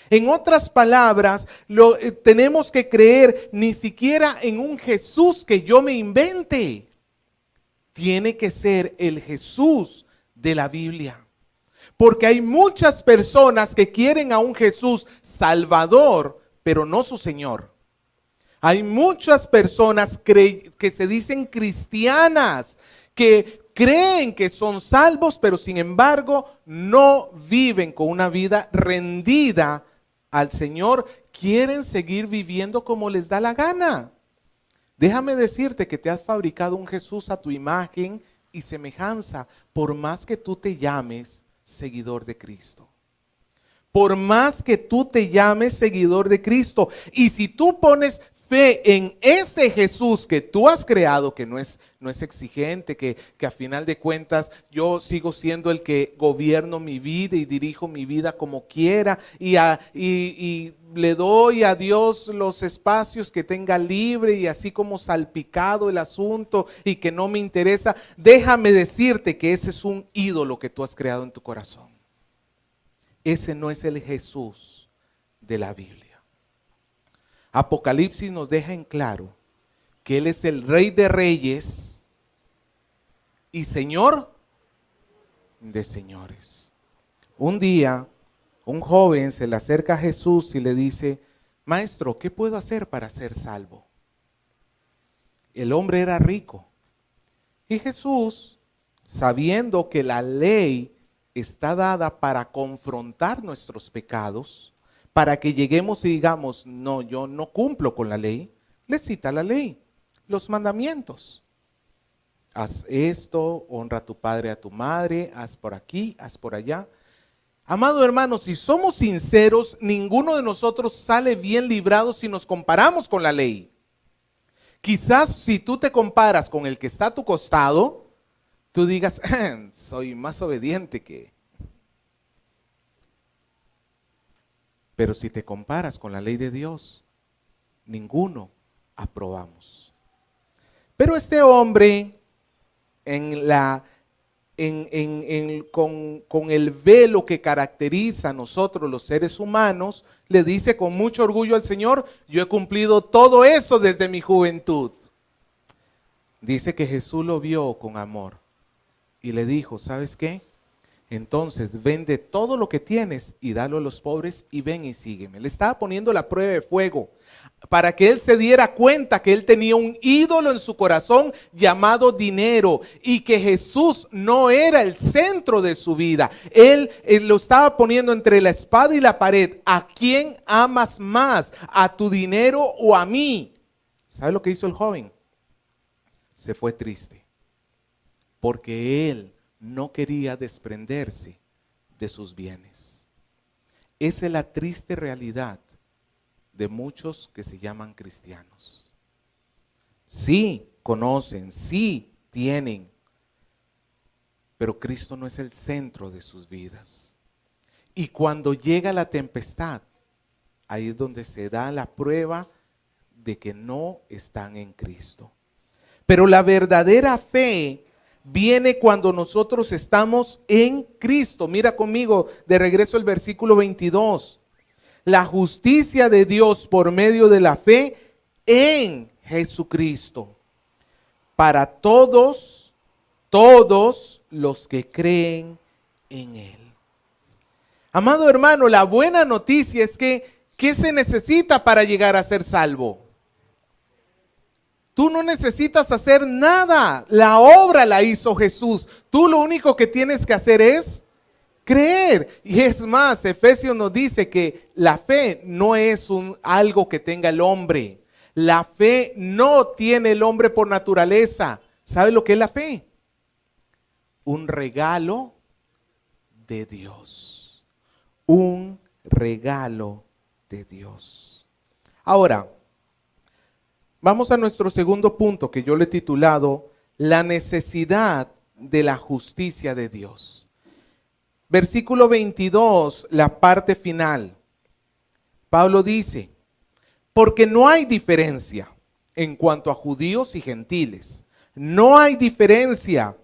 En otras palabras, tenemos que creer ni siquiera en un Jesús que yo me invente. Tiene que ser el Jesús de la Biblia. Porque hay muchas personas que quieren a un Jesús Salvador, pero no su Señor. Hay muchas personas que se dicen cristianas, que creen que son salvos, pero sin embargo no viven con una vida rendida al Señor. Quieren seguir viviendo como les da la gana. Déjame decirte que te has fabricado un Jesús a tu imagen y semejanza, por más que tú te llames seguidor de Cristo. Por más que tú te llames seguidor de Cristo. Y si tú pones fe en ese Jesús que tú has creado, que no es exigente, que a final de cuentas yo sigo siendo el que gobierno mi vida y dirijo mi vida como quiera y le doy a Dios los espacios que tenga libre y así como salpicado el asunto y que no me interesa, déjame decirte que ese es un ídolo que tú has creado en tu corazón. Ese no es el Jesús de la Biblia. Apocalipsis nos deja en claro que Él es el Rey de Reyes y Señor de señores. Un día, un joven se le acerca a Jesús y le dice: maestro, ¿qué puedo hacer para ser salvo? El hombre era rico. Y Jesús, sabiendo que la ley está dada para confrontar nuestros pecados, para que lleguemos y digamos, no, yo no cumplo con la ley, le cita la ley, los mandamientos. Haz esto, honra a tu padre, a tu madre, haz por aquí, haz por allá. Amado hermano, si somos sinceros, ninguno de nosotros sale bien librado si nos comparamos con la ley. Quizás si tú te comparas con el que está a tu costado, tú digas, soy más obediente que... Pero si te comparas con la ley de Dios, ninguno aprobamos. Pero este hombre, con el velo que caracteriza a nosotros los seres humanos, le dice con mucho orgullo al Señor, yo he cumplido todo eso desde mi juventud. Dice que Jesús lo vio con amor y le dijo, ¿sabes qué? Entonces vende todo lo que tienes y dalo a los pobres y ven y sígueme. Le estaba poniendo la prueba de fuego para que él se diera cuenta que él tenía un ídolo en su corazón llamado dinero y que Jesús no era el centro de su vida. Él lo estaba poniendo entre la espada y la pared. ¿A quién amas más? ¿A tu dinero o a mí? ¿Sabe lo que hizo el joven? Se fue triste porque él no quería desprenderse de sus bienes. Esa es la triste realidad de muchos que se llaman cristianos. Sí conocen, sí tienen, pero Cristo no es el centro de sus vidas. Y cuando llega la tempestad, ahí es donde se da la prueba de que no están en Cristo. Pero la verdadera fe viene cuando nosotros estamos en Cristo. Mira conmigo de regreso el versículo 22. La justicia de Dios por medio de la fe en Jesucristo. Para todos los que creen en Él. Amado hermano, la buena noticia es que, ¿qué se necesita para llegar a ser salvo? Tú no necesitas hacer nada. La obra la hizo Jesús. Tú lo único que tienes que hacer es creer. Y es más, Efesios nos dice que la fe no es algo que tenga el hombre. La fe no tiene el hombre por naturaleza. ¿Sabe lo que es la fe? Un regalo de Dios. Un regalo de Dios. Ahora, vamos a nuestro segundo punto que yo le he titulado la necesidad de la justicia de Dios. Versículo 22, la parte final. Pablo dice, porque no hay diferencia en cuanto a judíos y gentiles. No hay diferencia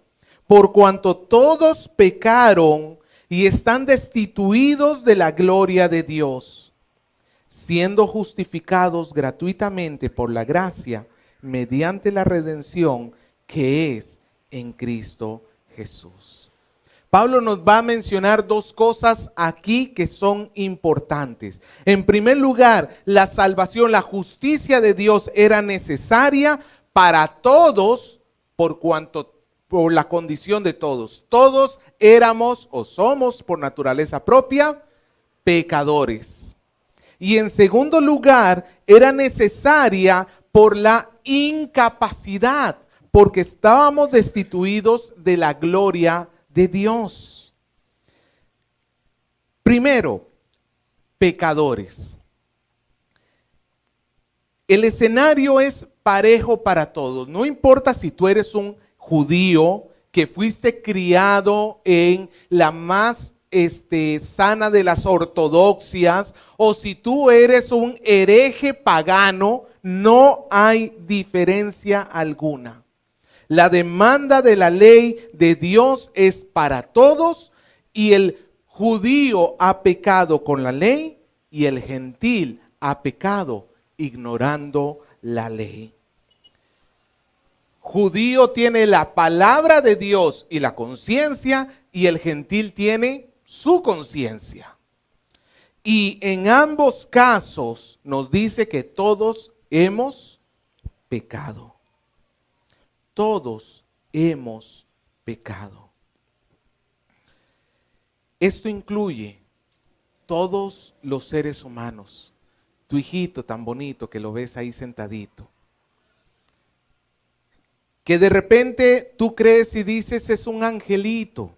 por cuanto todos pecaron y están destituidos de la gloria de Dios, siendo justificados gratuitamente por la gracia mediante la redención que es en Cristo Jesús. Pablo nos va a mencionar dos cosas aquí que son importantes. En primer lugar, la salvación, la justicia de Dios era necesaria para todos por la condición de todos. Todos éramos o somos por naturaleza propia pecadores. Y en segundo lugar, era necesaria por la incapacidad, porque estábamos destituidos de la gloria de Dios. Primero, pecadores. El escenario es parejo para todos. No importa si tú eres un judío que fuiste criado en la más sana de las ortodoxias, o si tú eres un hereje pagano, no hay diferencia alguna. La demanda de la ley de Dios es para todos, y el judío ha pecado con la ley y el gentil ha pecado ignorando la ley. Judío tiene la palabra de Dios y la conciencia, y el gentil tiene su conciencia. Y en ambos casos nos dice que todos hemos pecado. Todos hemos pecado. Esto incluye todos los seres humanos. Tu hijito tan bonito que lo ves ahí sentadito. Que de repente tú crees y dices es un angelito.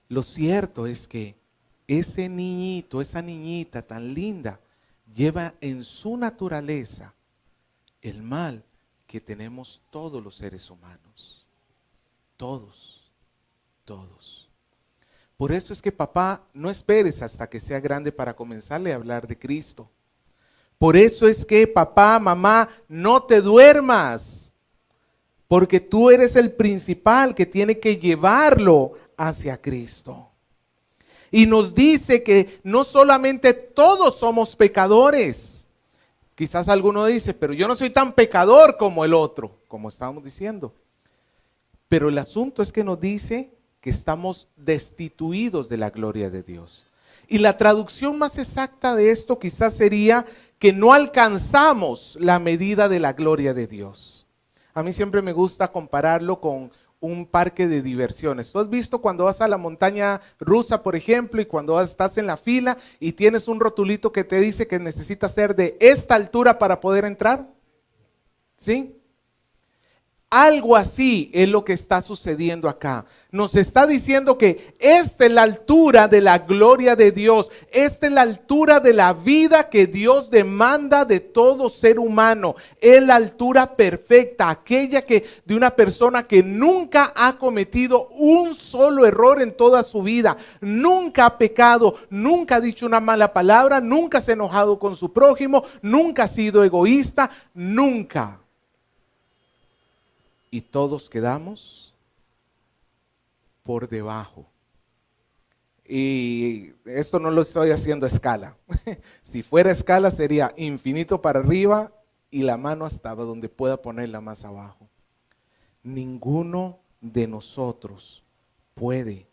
Lo cierto es que ese niñito, esa niñita tan linda, lleva en su naturaleza el mal que tenemos todos los seres humanos. Todos, todos. Por eso es que papá, no esperes hasta que sea grande para comenzarle a hablar de Cristo. Por eso es que papá, mamá, no te duermas. Porque tú eres el principal que tiene que llevarlo hacia Cristo. Y nos dice que no solamente todos somos pecadores. Quizás alguno dice, pero yo no soy tan pecador como el otro, como estábamos diciendo. Pero el asunto es que nos dice que estamos destituidos de la gloria de Dios. Y la traducción más exacta de esto quizás sería que no alcanzamos la medida de la gloria de Dios. A mí siempre me gusta compararlo con un parque de diversiones. ¿Tú has visto cuando vas a la montaña rusa, por ejemplo, y cuando estás en la fila y tienes un rotulito que te dice que necesitas ser de esta altura para poder entrar? ¿Sí? Algo así es lo que está sucediendo acá. Nos está diciendo que esta es la altura de la gloria de Dios. Esta es la altura de la vida que Dios demanda de todo ser humano. Es la altura perfecta, aquella que de una persona que nunca ha cometido un solo error en toda su vida. Nunca ha pecado, nunca ha dicho una mala palabra, nunca se ha enojado con su prójimo, nunca ha sido egoísta, nunca. Y todos quedamos por debajo. Y esto no lo estoy haciendo a escala. Si fuera a escala sería infinito para arriba y la mano hasta donde pueda ponerla más abajo. Ninguno de nosotros puede.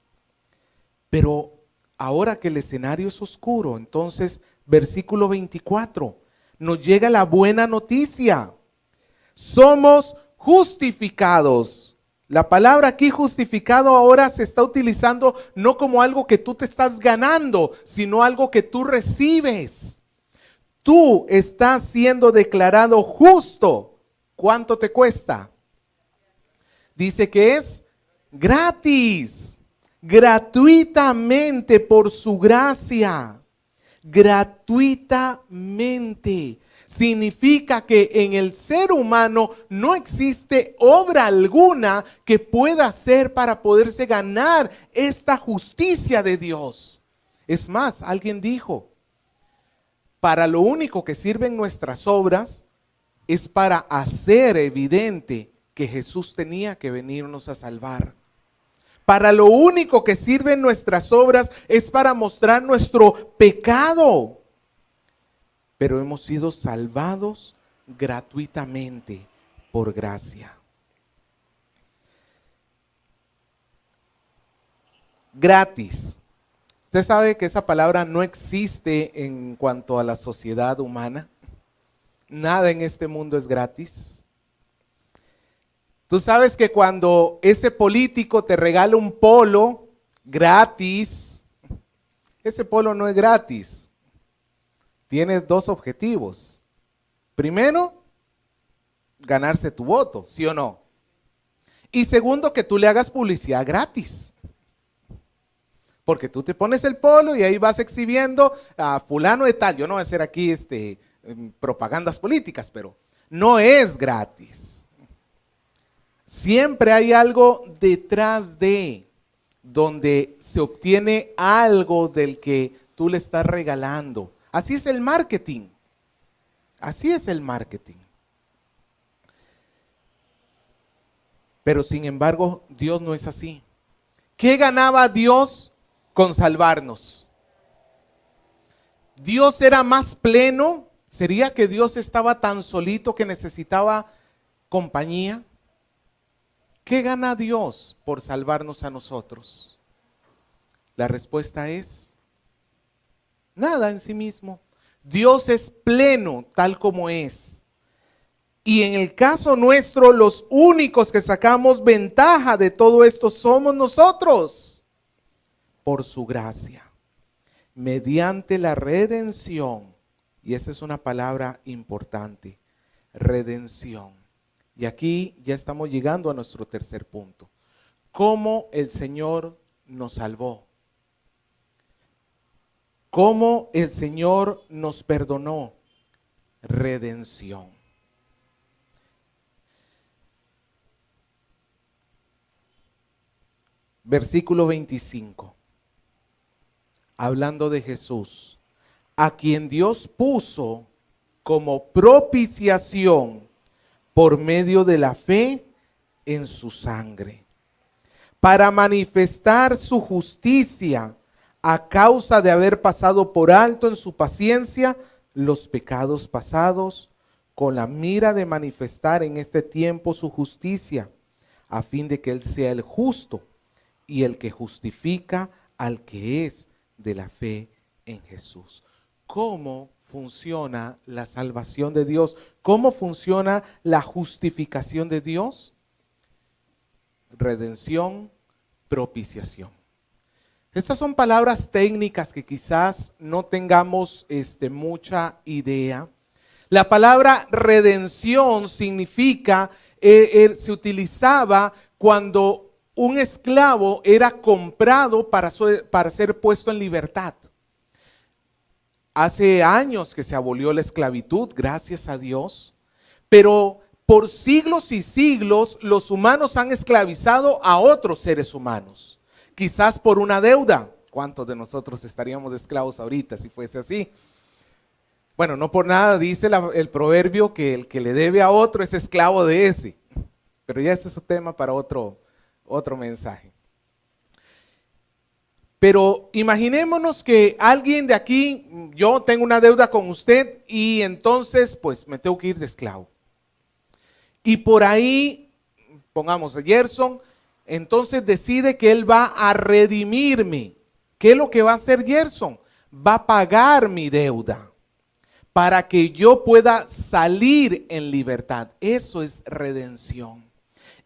Pero ahora que el escenario es oscuro, entonces versículo 24, nos llega la buena noticia. Somos justificados. La palabra aquí justificado ahora se está utilizando no como algo que tú te estás ganando, sino algo que tú recibes. Tú estás siendo declarado justo. ¿Cuánto te cuesta? Dice que es gratis, gratuitamente por su gracia, gratuitamente. Significa que en el ser humano no existe obra alguna que pueda hacer para poderse ganar esta justicia de Dios. Es más, alguien dijo, para lo único que sirven nuestras obras es para hacer evidente que Jesús tenía que venirnos a salvar. Para lo único que sirven nuestras obras es para mostrar nuestro pecado. Pero hemos sido salvados gratuitamente por gracia. Gratis. Usted sabe que esa palabra no existe en cuanto a la sociedad humana. Nada en este mundo es gratis. Tú sabes que cuando ese político te regala un polo gratis, ese polo no es gratis. Tiene dos objetivos. Primero, ganarse tu voto, ¿sí o no? Y segundo, que tú le hagas publicidad gratis. Porque tú te pones el polo y ahí vas exhibiendo a fulano de tal. Yo no voy a hacer aquí propagandas políticas, pero no es gratis. Siempre hay algo detrás de donde se obtiene algo del que tú le estás regalando. Así es el marketing. Así es el marketing. Pero sin embargo, Dios no es así. ¿Qué ganaba Dios con salvarnos? ¿Dios era más pleno? ¿Sería que Dios estaba tan solito que necesitaba compañía? ¿Qué gana Dios por salvarnos a nosotros? La respuesta es Nada en sí mismo. Dios es pleno tal como es. Y en el caso nuestro, los únicos que sacamos ventaja de todo esto somos nosotros, por su gracia, mediante la redención. Y esa es una palabra importante, redención. Y aquí ya estamos llegando a nuestro tercer punto. ¿Cómo el Señor nos salvó? ¿Cómo el Señor nos perdonó? Redención. Versículo 25. Hablando de Jesús, a quien Dios puso como propiciación por medio de la fe en su sangre, para manifestar su justicia a causa de haber pasado por alto en su paciencia los pecados pasados, con la mira de manifestar en este tiempo su justicia, a fin de que Él sea el justo y el que justifica al que es de la fe en Jesús. ¿Cómo funciona la salvación de Dios? ¿Cómo funciona la justificación de Dios? Redención, propiciación. Estas son palabras técnicas que quizás no tengamos mucha idea. La palabra redención significa, se utilizaba cuando un esclavo era comprado para ser puesto en libertad. Hace años que se abolió la esclavitud, gracias a Dios, pero por siglos y siglos los humanos han esclavizado a otros seres humanos, quizás por una deuda. ¿Cuántos de nosotros estaríamos esclavos ahorita si fuese así? Bueno, no por nada dice el proverbio que el que le debe a otro es esclavo de ese, pero ya ese es un tema para otro mensaje. Pero imaginémonos que alguien de aquí, yo tengo una deuda con usted y entonces pues me tengo que ir de esclavo. Y por ahí, pongamos a Gerson, entonces decide que él va a redimirme. ¿Qué es lo que va a hacer Gerson? Va a pagar mi deuda para que yo pueda salir en libertad. Eso es redención.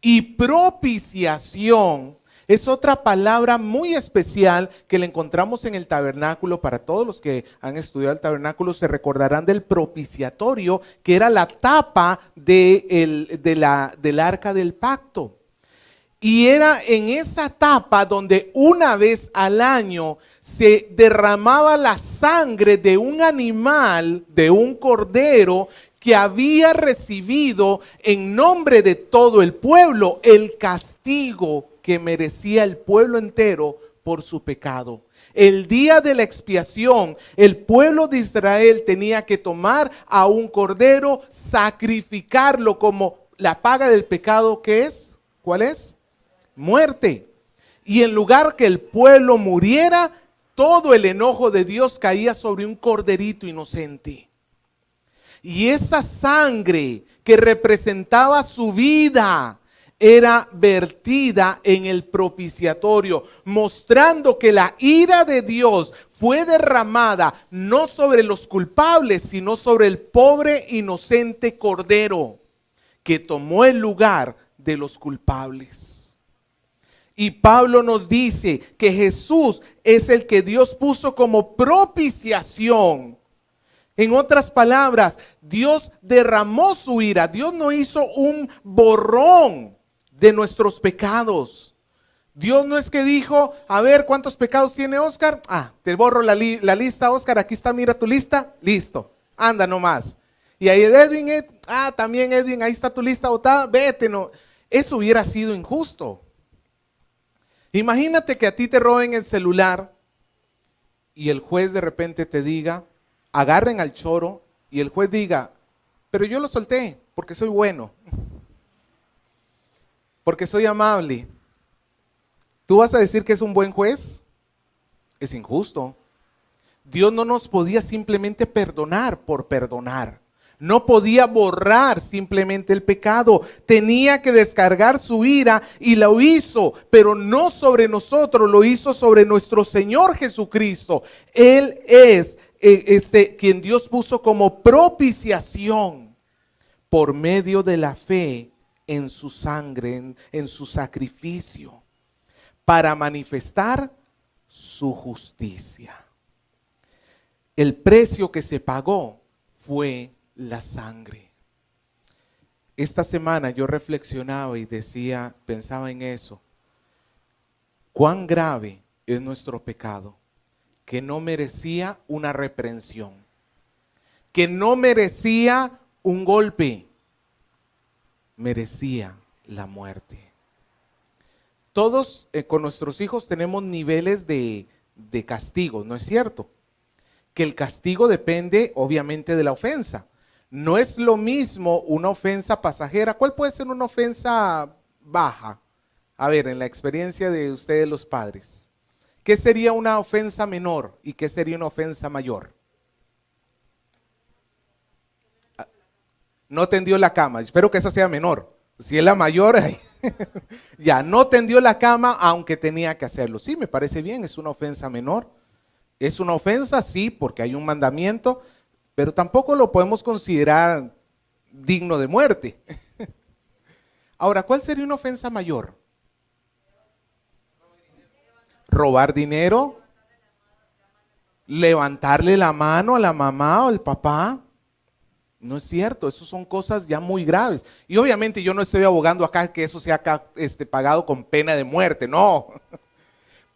Y propiciación es otra palabra muy especial que le encontramos en el tabernáculo. Para todos los que han estudiado el tabernáculo se recordarán del propiciatorio, que era la tapa del arca del pacto. Y era en esa tapa donde una vez al año se derramaba la sangre de un animal, de un cordero, que había recibido en nombre de todo el pueblo el castigo que merecía el pueblo entero por su pecado. El día de la expiación, el pueblo de Israel tenía que tomar a un cordero, sacrificarlo como la paga del pecado, ¿qué es? ¿Cuál es? Muerte. Y en lugar que el pueblo muriera, todo el enojo de Dios caía sobre un corderito inocente. Y esa sangre que representaba su vida era vertida en el propiciatorio, mostrando que la ira de Dios fue derramada no sobre los culpables, sino sobre el pobre inocente cordero que tomó el lugar de los culpables. Y Pablo nos dice que Jesús es el que Dios puso como propiciación. En otras palabras, Dios derramó su ira. Dios no hizo un borrón de nuestros pecados. Dios no es que dijo, a ver, ¿cuántos pecados tiene Oscar? Te borro la lista, Oscar, aquí está, mira tu lista, listo, anda nomás. Y ahí Edwin, también Edwin, ahí está tu lista botada, vete, no. Eso hubiera sido injusto. Imagínate que a ti te roben el celular y el juez de repente te diga, agarren al choro, y el juez diga, pero yo lo solté porque soy bueno, porque soy amable. ¿Tú vas a decir que es un buen juez? Es injusto. Dios no nos podía simplemente perdonar por perdonar. No podía borrar simplemente el pecado. Tenía que descargar su ira y lo hizo, pero no sobre nosotros, lo hizo sobre nuestro Señor Jesucristo. Él es quien Dios puso como propiciación por medio de la fe en su sangre, en su sacrificio, para manifestar su justicia. El precio que se pagó fue la sangre. Esta semana yo reflexionaba y pensaba en eso. Cuán grave es nuestro pecado, que no merecía una reprensión, que no merecía un golpe, merecía la muerte. Todos con nuestros hijos tenemos niveles de castigo, ¿no es cierto? Que el castigo depende obviamente de la ofensa. No es lo mismo una ofensa pasajera. ¿Cuál puede ser una ofensa baja? A ver, en la experiencia de ustedes los padres, ¿qué sería una ofensa menor y qué sería una ofensa mayor? No tendió la cama. Espero que esa sea menor. Si es la mayor, ya no tendió la cama aunque tenía que hacerlo. Sí, me parece bien, es una ofensa menor. Es una ofensa, sí, porque hay un mandamiento, pero tampoco lo podemos considerar digno de muerte. Ahora, ¿cuál sería una ofensa mayor? Robar dinero, levantarle la mano a la mamá o al papá. No es cierto, eso son cosas ya muy graves. Y obviamente yo no estoy abogando acá que eso sea pagado con pena de muerte, no.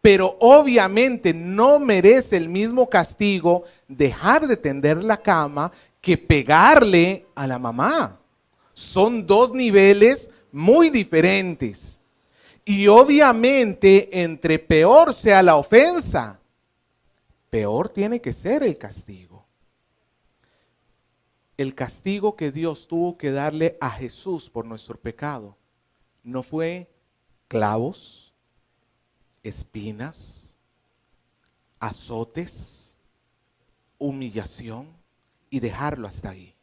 Pero obviamente no merece el mismo castigo dejar de tender la cama que pegarle a la mamá. Son dos niveles muy diferentes. Y obviamente entre peor sea la ofensa, peor tiene que ser el castigo. El castigo que Dios tuvo que darle a Jesús por nuestro pecado no fue clavos, espinas, azotes, humillación y dejarlo hasta ahí.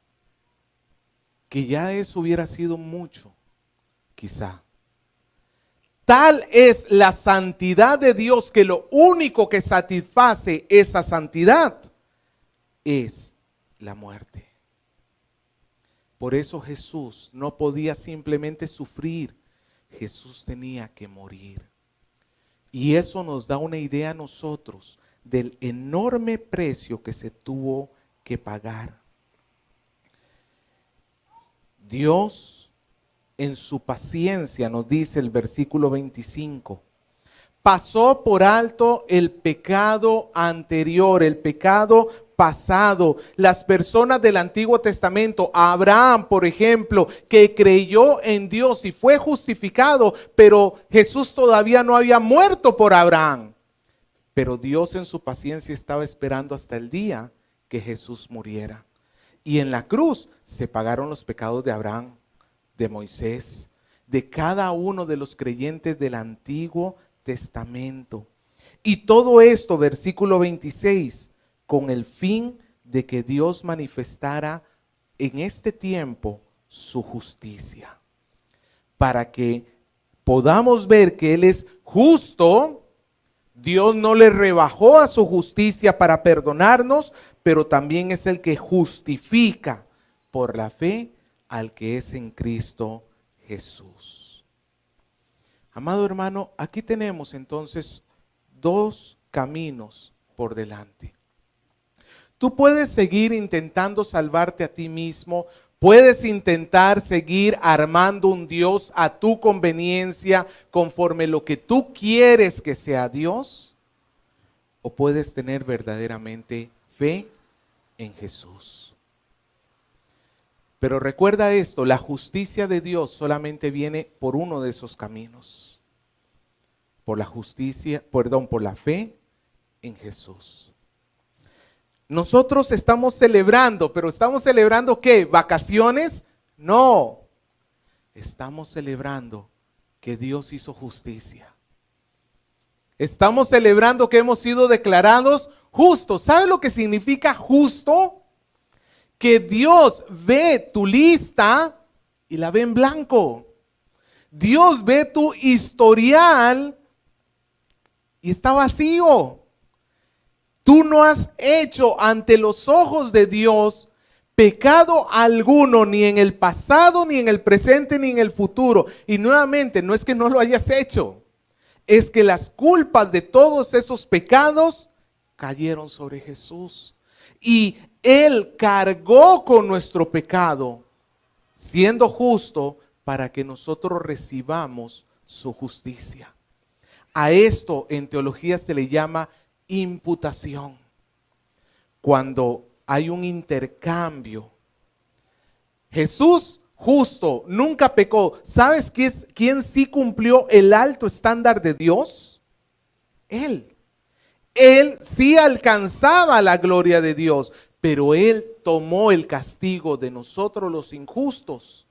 Que ya eso hubiera sido mucho, quizá. Tal es la santidad de Dios que lo único que satisface esa santidad es la muerte. Por eso Jesús no podía simplemente sufrir, Jesús tenía que morir. Y eso nos da una idea a nosotros del enorme precio que se tuvo que pagar. Dios, en su paciencia, nos dice el versículo 25, pasó por alto el pecado anterior, el pecado pasado. Las personas del Antiguo Testamento, Abraham, por ejemplo, que creyó en Dios y fue justificado, pero Jesús todavía no había muerto por Abraham. Pero Dios en su paciencia estaba esperando hasta el día que Jesús muriera. Y en la cruz se pagaron los pecados de Abraham, de Moisés, de cada uno de los creyentes del Antiguo Testamento. Y todo esto, versículo 26, con el fin de que Dios manifestara en este tiempo su justicia. Para que podamos ver que Él es justo, Dios no le rebajó a su justicia para perdonarnos, pero también es el que justifica por la fe al que es en Cristo Jesús. Amado hermano, aquí tenemos entonces dos caminos por delante. Tú puedes seguir intentando salvarte a ti mismo, puedes intentar seguir armando un Dios a tu conveniencia conforme lo que tú quieres que sea Dios, o puedes tener verdaderamente fe en Jesús. Pero recuerda esto, la justicia de Dios solamente viene por uno de esos caminos. Por la fe en Jesús. Nosotros estamos celebrando, pero ¿estamos celebrando qué? ¿Vacaciones? No. Estamos celebrando que Dios hizo justicia. Estamos celebrando que hemos sido declarados justos. ¿Sabe lo que significa justo? que Dios ve tu lista y la ve en blanco. Dios ve tu historial y está vacío. Tú no has hecho ante los ojos de Dios pecado alguno, ni en el pasado, ni en el presente, ni en el futuro. Y nuevamente, no es que no lo hayas hecho, es que las culpas de todos esos pecados cayeron sobre Jesús. Y Él cargó con nuestro pecado, siendo justo, para que nosotros recibamos su justicia. A esto en teología se le llama imputación. Cuando hay un intercambio. Jesús justo, nunca pecó. ¿Sabes quién sí cumplió el alto estándar de Dios? Él. Él sí alcanzaba la gloria de Dios, pero Él tomó el castigo de nosotros los injustos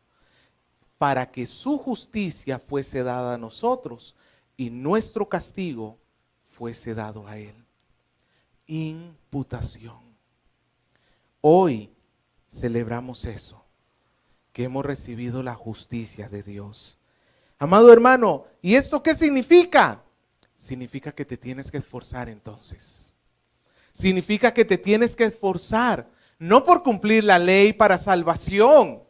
para que su justicia fuese dada a nosotros y nuestro castigo fuese dado a Él. Imputación. Hoy celebramos eso, que hemos recibido la justicia de Dios. Amado hermano, ¿y esto qué significa? Significa que te tienes que esforzar entonces. Significa que te tienes que esforzar, no por cumplir la ley para salvación,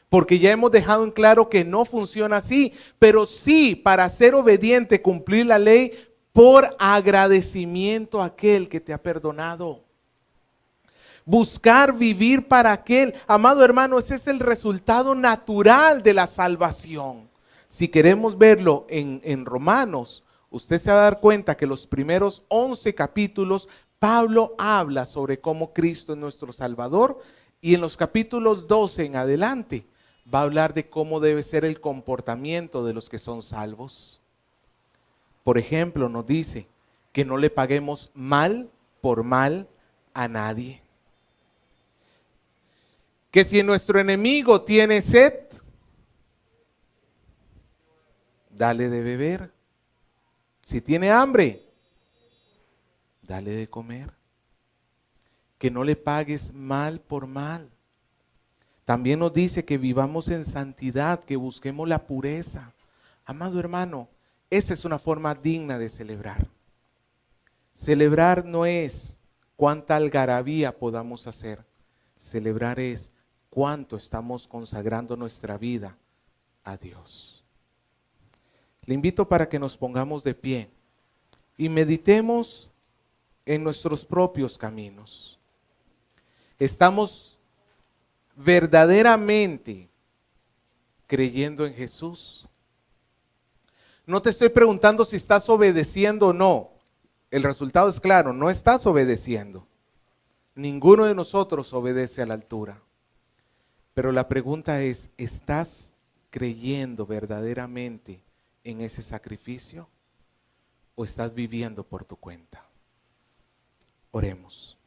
porque ya hemos dejado en claro que no funciona así, pero sí para ser obediente, cumplir la ley por agradecimiento a aquel que te ha perdonado. Buscar vivir para aquel. Amado hermano, ese es el resultado natural de la salvación. Si queremos verlo en Romanos, usted se va a dar cuenta que los primeros 11 capítulos, Pablo habla sobre cómo Cristo es nuestro Salvador, y en los capítulos 12 en adelante va a hablar de cómo debe ser el comportamiento de los que son salvos. Por ejemplo, nos dice que no le paguemos mal por mal a nadie. Que si nuestro enemigo tiene sed, dale de beber. Si tiene hambre, dale de comer. Que no le pagues mal por mal. También nos dice que vivamos en santidad, que busquemos la pureza. Amado hermano, esa es una forma digna de celebrar. Celebrar no es cuánta algarabía podamos hacer. Celebrar es cuánto estamos consagrando nuestra vida a Dios. Le invito para que nos pongamos de pie y meditemos en nuestros propios caminos. ¿Estamos verdaderamente creyendo en Jesús? No te estoy preguntando si estás obedeciendo o no. El resultado es claro, no estás obedeciendo. Ninguno de nosotros obedece a la altura. Pero la pregunta es, ¿estás creyendo verdaderamente en ese sacrificio o estás viviendo por tu cuenta? Oremos.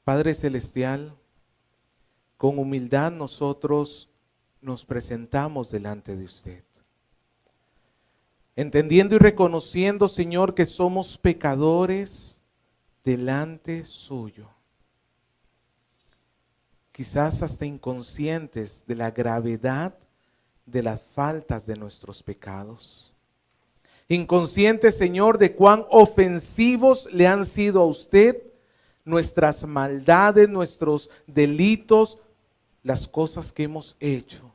Padre Celestial, con humildad nosotros nos presentamos delante de usted, entendiendo y reconociendo, Señor, que somos pecadores delante suyo. Quizás hasta inconscientes de la gravedad de las faltas de nuestros pecados. Inconscientes, Señor, de cuán ofensivos le han sido a usted nuestras maldades, nuestros delitos, las cosas que hemos hecho.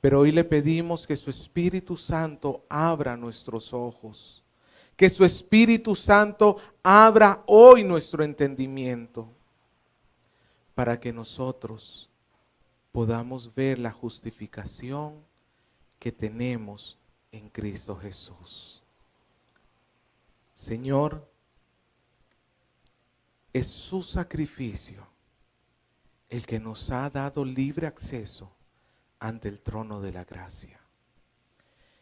Pero hoy le pedimos que su Espíritu Santo abra nuestros ojos, que su Espíritu Santo abra hoy nuestro entendimiento, para que nosotros podamos ver la justificación que tenemos en Cristo Jesús. Señor, es su sacrificio el que nos ha dado libre acceso ante el trono de la gracia.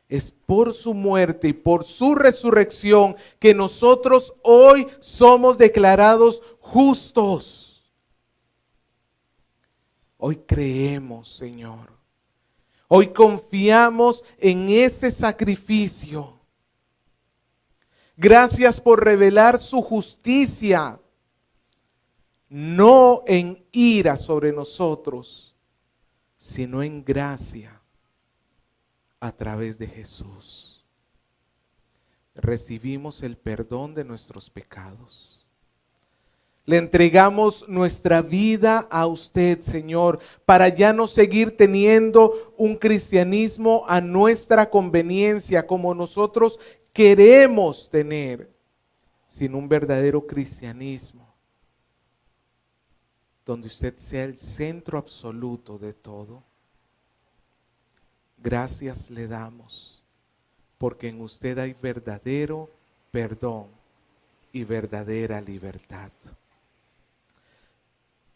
Es por su muerte y por su resurrección que nosotros hoy somos declarados justos. Hoy creemos, Señor. Hoy confiamos en ese sacrificio. Gracias por revelar su justicia no en ira sobre nosotros, sino en gracia a través de Jesús. Recibimos el perdón de nuestros pecados. Le entregamos nuestra vida a usted, Señor, para ya no seguir teniendo un cristianismo a nuestra conveniencia como nosotros queremos tener, sino un verdadero cristianismo, donde usted sea el centro absoluto de todo. Gracias le damos, porque en usted hay verdadero perdón y verdadera libertad.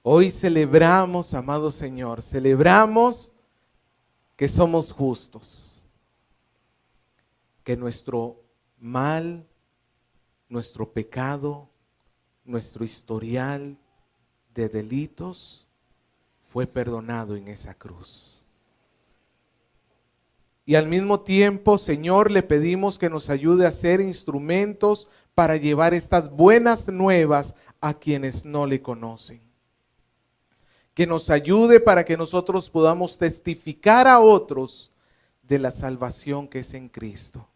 Hoy celebramos, amado Señor, celebramos que somos justos, que nuestro mal, nuestro pecado, nuestro historial de delitos fue perdonado en esa cruz. Y al mismo tiempo, Señor, le pedimos que nos ayude a ser instrumentos para llevar estas buenas nuevas a quienes no le conocen. Que nos ayude para que nosotros podamos testificar a otros de la salvación que es en Cristo.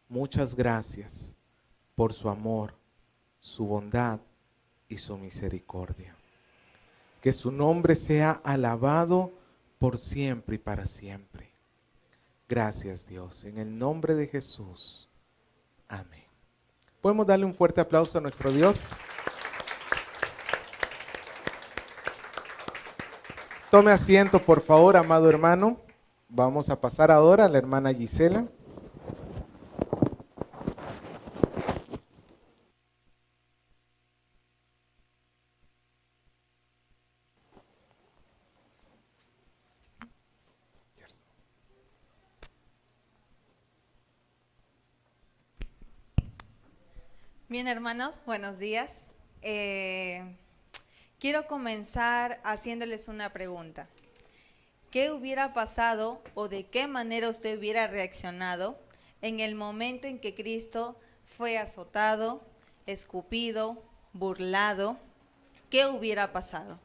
Muchas gracias por su amor, su bondad y su misericordia. Que su nombre sea alabado por siempre y para siempre. Gracias, Dios, en el nombre de Jesús. Amén. ¿Podemos darle un fuerte aplauso a nuestro Dios? Tome asiento, por favor, amado hermano. Vamos a pasar ahora a la hermana Gisela. Bien, hermanos, buenos días. Quiero comenzar haciéndoles una pregunta. ¿Qué hubiera pasado o de qué manera usted hubiera reaccionado en el momento en que Cristo fue azotado, escupido, burlado? ¿Qué hubiera pasado?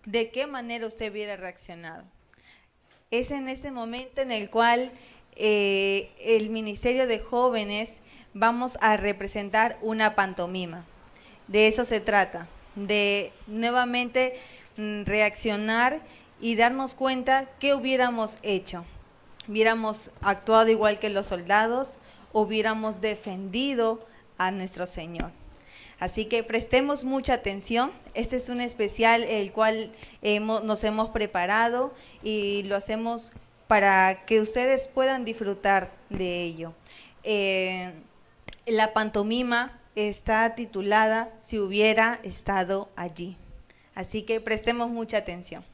¿De qué manera usted hubiera reaccionado? Es en este momento en el cual el Ministerio de Jóvenes vamos a representar una pantomima. De eso se trata, de nuevamente reaccionar y darnos cuenta qué hubiéramos hecho. ¿Hubiéramos actuado igual que los soldados? ¿Hubiéramos defendido a nuestro Señor? Así que prestemos mucha atención. Este es un especial el cual nos hemos preparado y lo hacemos para que ustedes puedan disfrutar de ello. La pantomima está titulada Si hubiera estado allí. Así que prestemos mucha atención.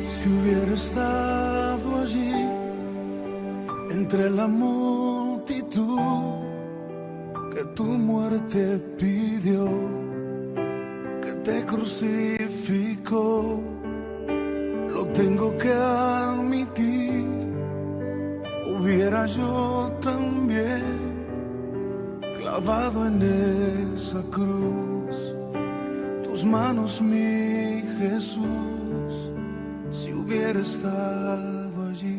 Si hubiera estado allí, entre la multitud que tu muerte pidió, que te crucificó, lo tengo que admitir, hubiera yo también clavado en esa cruz, tus manos, mi Jesús. Si hubiera estado allí,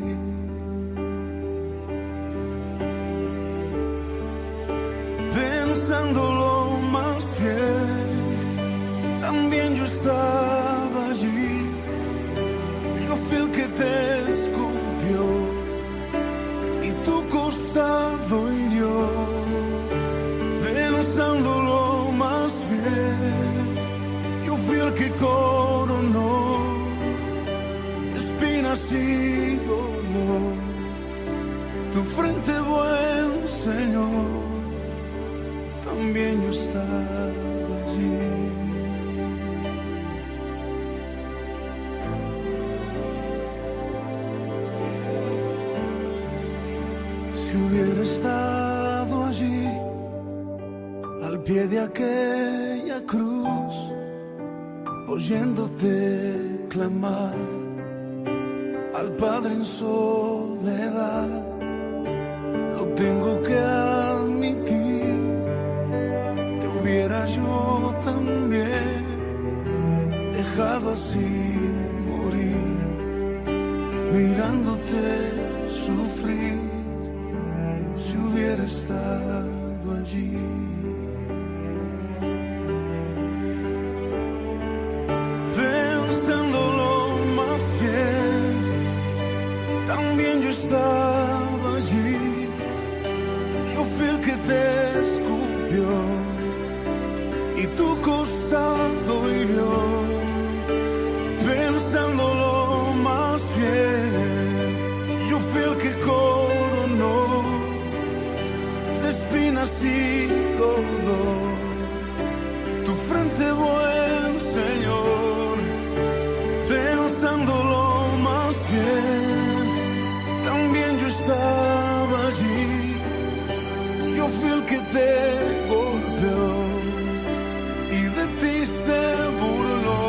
pensándolo más bien, también yo estaba allí. Yo fui el que te escupió y tu costado hirió. Pensándolo más bien, yo fui el que coronó espinas y dolor tu frente, buen Señor. también yo estaba allí. Si hubiera estado allí, al pie de aquella cruz, oyéndote clamar al Padre en soledad, lo tengo que admitir, te hubiera yo también dejado así morir, mirándote sufrir, si hubiera estado allí. Pensándolo más bien, también yo estaba allí. Yo fui el que te escupió y tu costado hirió. Pensándolo más bien, yo fui el que coronó de espinas y dolor tu frente, buen Señor. Pensándolo más bien, también yo estaba allí. Yo fui el que te golpeó y de ti se burló.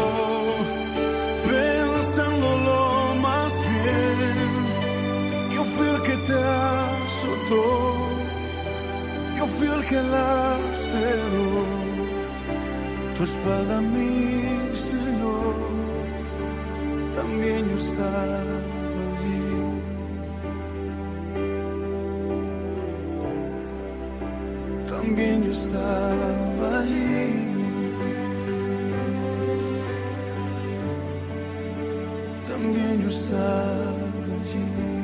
Pensándolo más bien, yo fui el que te azotó, yo fui el que laceró tu espalda, mi Señor. También yo estaba allí. También yo estaba allí. También yo estaba allí.